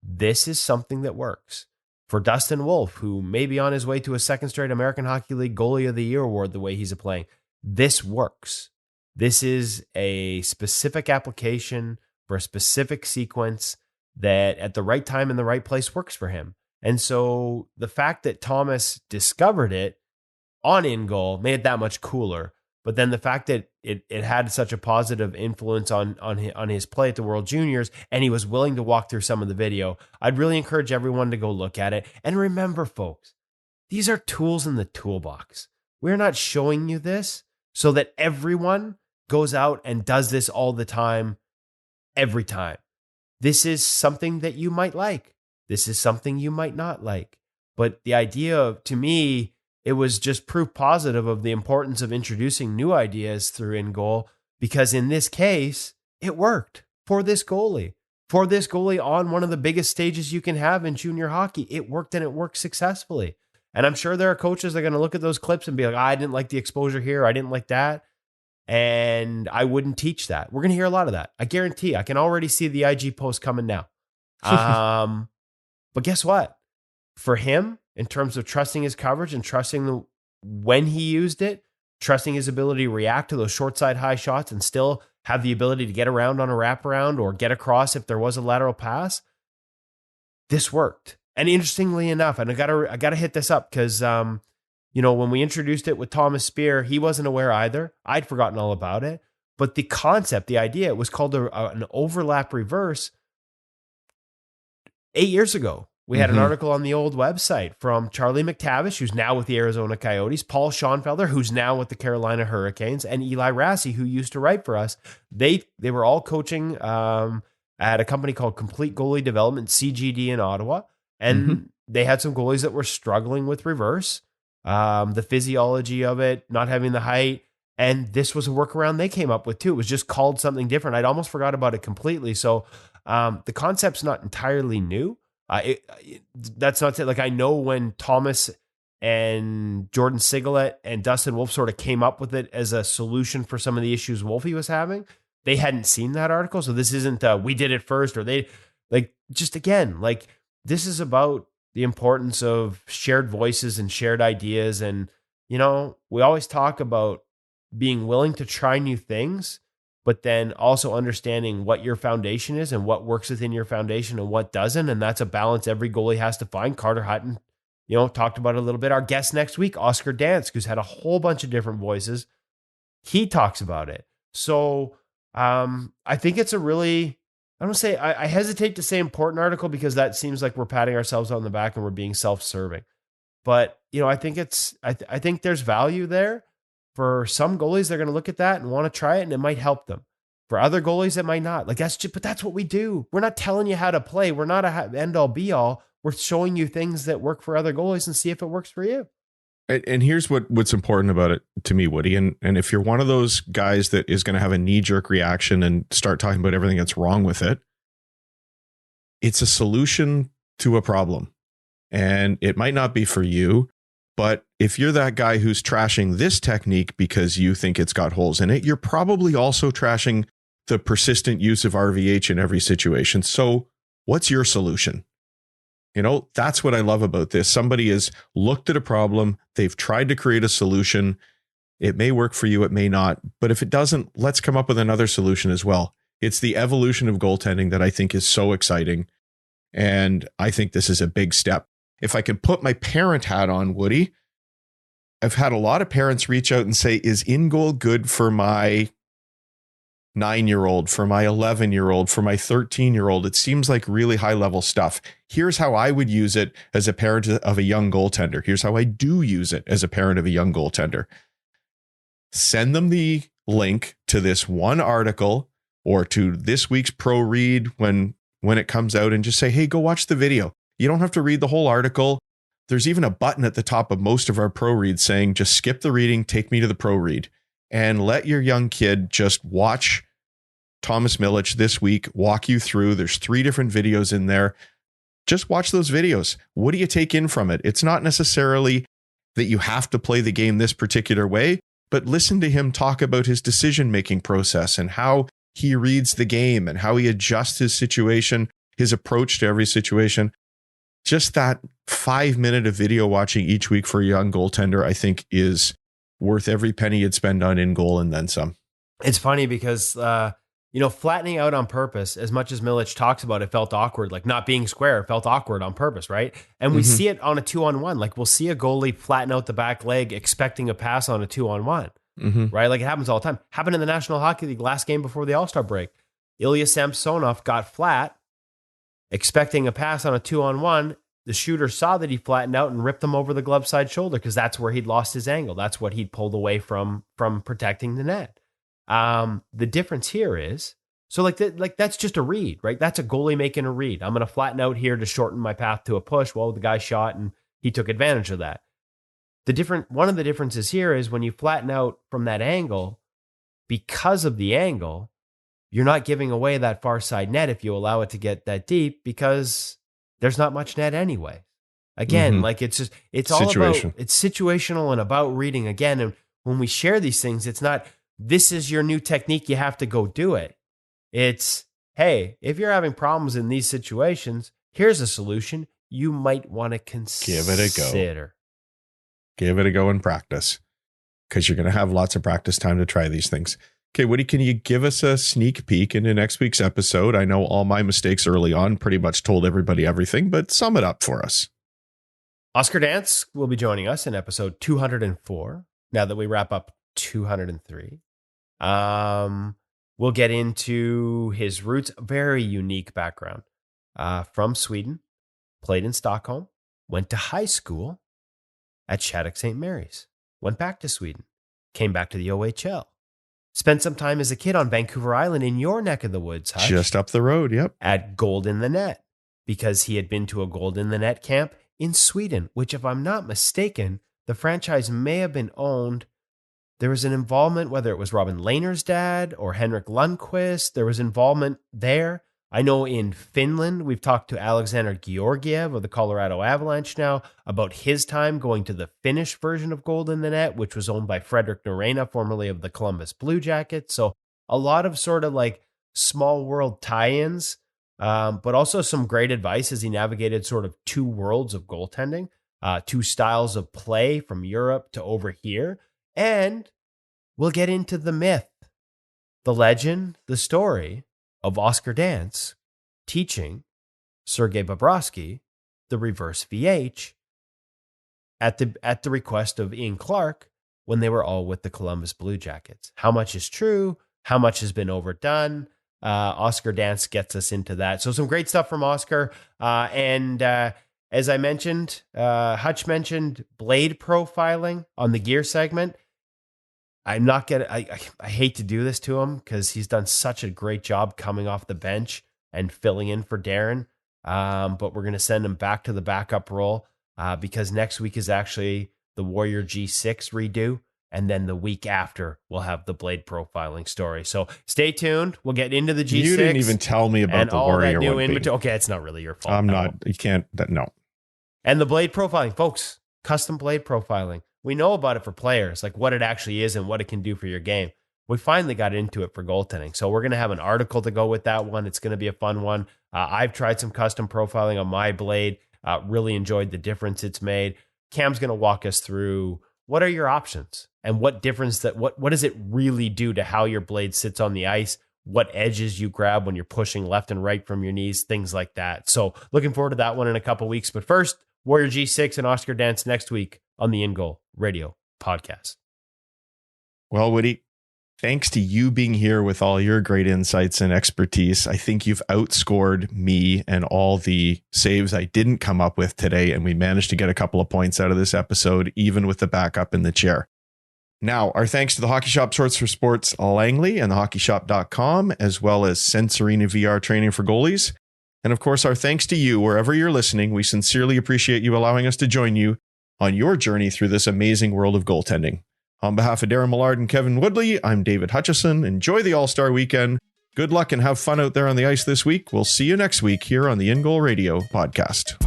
this is something that works. For Dustin Wolf, who may be on his way to a second straight American Hockey League Goalie of the Year award the way he's playing, this works. This is a specific application for a specific sequence that at the right time in the right place works for him. And so the fact that Thomas discovered it on InGoal made it that much cooler. But then the fact that it had such a positive influence on his play at the World Juniors, and he was willing to walk through some of the video, I'd really encourage everyone to go look at it. And remember, folks, these are tools in the toolbox. We're not showing you this so that everyone goes out and does this all the time, every time. This is something that you might like. This is something you might not like. But the idea, to me, it was just proof positive of the importance of introducing new ideas through InGoal, because in this case, it worked for this goalie. For this goalie on one of the biggest stages you can have in junior hockey, it worked, and it worked successfully. And I'm sure there are coaches that are going to look at those clips and be like, I didn't like the exposure here. I didn't like that. And I wouldn't teach that. We're going to hear a lot of that. I guarantee. I can already see the IG post coming now. But guess what? For him, in terms of trusting his coverage and trusting when he used it, trusting his ability to react to those short side high shots and still have the ability to get around on a wraparound or get across if there was a lateral pass, this worked. And interestingly enough, and I gotta hit this up because when we introduced it with Thomas Spear, he wasn't aware either. I'd forgotten all about it. But the concept, the idea, it was called an overlap reverse 8 years ago. We had an article on the old website from Charlie McTavish, who's now with the Arizona Coyotes, Paul Schoenfelder, who's now with the Carolina Hurricanes, and Eli Rassi, who used to write for us. They were all coaching at a company called Complete Goalie Development, CGD, in Ottawa. And they had some goalies that were struggling with reverse, the physiology of it, not having the height. And this was a workaround they came up with too. It was just called something different. I'd almost forgot about it completely. So the concept's not entirely new. That's not like I know when Thomas and Jordan Sigalet and Dustin Wolf sort of came up with it as a solution for some of the issues Wolfie was having. They hadn't seen that article. So this isn't we did it first, or they this is about the importance of shared voices and shared ideas. And, we always talk about being willing to try new things, but then also understanding what your foundation is and what works within your foundation and what doesn't. And that's a balance every goalie has to find. Carter Hutton, talked about it a little bit. Our guest next week, Oscar Dansk, who's had a whole bunch of different voices, he talks about it. So I think it's a really, I hesitate to say important article because that seems like we're patting ourselves on the back and we're being self-serving. But, I think I think there's value there. For some goalies, they're going to look at that and want to try it, and it might help them. For other goalies, it might not. But that's what we do. We're not telling you how to play. We're not a end all be all. We're showing you things that work for other goalies and see if it works for you. And here's what's important about it to me, Woody. And if you're one of those guys that is going to have a knee-jerk reaction and start talking about everything that's wrong with it, it's a solution to a problem. And it might not be for you. But if you're that guy who's trashing this technique because you think it's got holes in it, you're probably also trashing the persistent use of RVH in every situation. So what's your solution? That's what I love about this. Somebody has looked at a problem. They've tried to create a solution. It may work for you. It may not. But if it doesn't, let's come up with another solution as well. It's the evolution of goaltending that I think is so exciting. And I think this is a big step. If I could put my parent hat on, Woody, I've had a lot of parents reach out and say, is InGoal good for my 9-year-old, for my 11-year-old, for my 13-year-old? It seems like really high level stuff. Here's how I would use it as a parent of a young goaltender. Here's how I do use it as a parent of a young goaltender. send them the link to this one article or to this week's pro read when it comes out, and just say, hey, go watch the video. You don't have to read the whole article. There's even a button at the top of most of our pro reads saying, just skip the reading, take me to the pro read, and let your young kid just watch Thomas Milic this week, walk you through. There's 3 different videos in there. Just watch those videos. What do you take in from it? It's not necessarily that you have to play the game this particular way, but listen to him talk about his decision-making process and how he reads the game and how he adjusts his situation, his approach to every situation. Just that 5-minute of video watching each week for a young goaltender, I think, is worth every penny you'd spend on InGoal and then some. It's funny because, flattening out on purpose, as much as Milic talks about it, felt awkward, like not being square, felt awkward on purpose, right? And we see it on a 2-on-1. Like we'll see a goalie flatten out the back leg expecting a pass on a 2-on-1, right? Like it happens all the time. Happened in the National Hockey League last game before the All-Star break. Ilya Samsonov got flat, expecting a pass on a 2-on-1. The shooter saw that he flattened out and ripped him over the glove side shoulder because that's where he'd lost his angle. That's what he'd pulled away from protecting the net. The difference here is, so that's just a read, right? That's a goalie making a read. I'm going to flatten out here to shorten my path to a push. Well, the guy shot and he took advantage of that. One of the differences here is when you flatten out from that angle, because of the angle, you're not giving away that far side net if you allow it to get that deep, because there's not much net anyway. Again, like it's all about, it's situational and about reading again. And when we share these things, it's not, this is your new technique, you have to go do it. It's, hey, if you're having problems in these situations, here's a solution you might want to consider. Give it a go. Give it a go and practice, because you're going to have lots of practice time to try these things. Okay, Woody, can you give us a sneak peek into next week's episode? I know all my mistakes early on pretty much told everybody everything, but sum it up for us. Oscar Dance will be joining us in episode 204, now that we wrap up 203. We'll get into his roots, very unique background, from Sweden, played in Stockholm, went to high school at Shattuck St. Mary's, went back to Sweden, came back to the OHL, spent some time as a kid on Vancouver Island in your neck of the woods, Hutch, just up the road, yep, at Gold in the Net, because he had been to a Gold in the Net camp in Sweden, which, if I'm not mistaken, the franchise may have been owned. There was an involvement, whether it was Robin Lehner's dad or Henrik Lundqvist, there was involvement there. I know in Finland, we've talked to Alexander Georgiev of the Colorado Avalanche now about his time going to the Finnish version of Gold in the Net, which was owned by Fredrik Norrena, formerly of the Columbus Blue Jackets. So a lot of sort of like small world tie-ins, but also some great advice as he navigated sort of 2 worlds of goaltending, 2 styles of play from Europe to over here. And we'll get into the myth, the legend, the story of Oscar Dance teaching Sergei Bobrovsky the reverse VH at the request of Ian Clark when they were all with the Columbus Blue Jackets. How much is true? How much has been overdone? Oscar Dance gets us into that. So some great stuff from Oscar. And as I mentioned, Hutch mentioned blade profiling on the gear segment. I'm not gonna. I hate to do this to him because he's done such a great job coming off the bench and filling in for Darren. But we're gonna send him back to the backup role because next week is actually the Warrior G6 redo, and then the week after we'll have the blade profiling story. So stay tuned. We'll get into the G6. You didn't even tell me about the Warrior new inventory. Okay, it's not really your fault. I'm not. You can't. No. And the blade profiling, folks. Custom blade profiling. We know about it for players, like what it actually is and what it can do for your game. We finally got into it for goaltending. So we're going to have an article to go with that one. It's going to be a fun one. I've tried some custom profiling on my blade. Really enjoyed the difference it's made. Cam's going to walk us through what are your options and what difference what does it really do to how your blade sits on the ice, what edges you grab when you're pushing left and right from your knees, things like that. So looking forward to that one in a couple weeks. But first, Warrior G6 and Oscar Dance next week on the InGoal Radio Podcast. Well, Woody, thanks to you being here with all your great insights and expertise, I think you've outscored me and all the saves I didn't come up with today, and we managed to get a couple of points out of this episode, even with the backup in the chair. Now, our thanks to the Hockey Shop Shorts for Sports Langley and the hockeyshop.com, as well as Sense Arena VR training for goalies. And of course, our thanks to you wherever you're listening. We sincerely appreciate you allowing us to join you on your journey through this amazing world of goaltending. On behalf of Darren Millard and Kevin Woodley, I'm David Hutchison. Enjoy the All-Star weekend. Good luck and have fun out there on the ice this week. We'll see you next week here on the InGoal Radio podcast.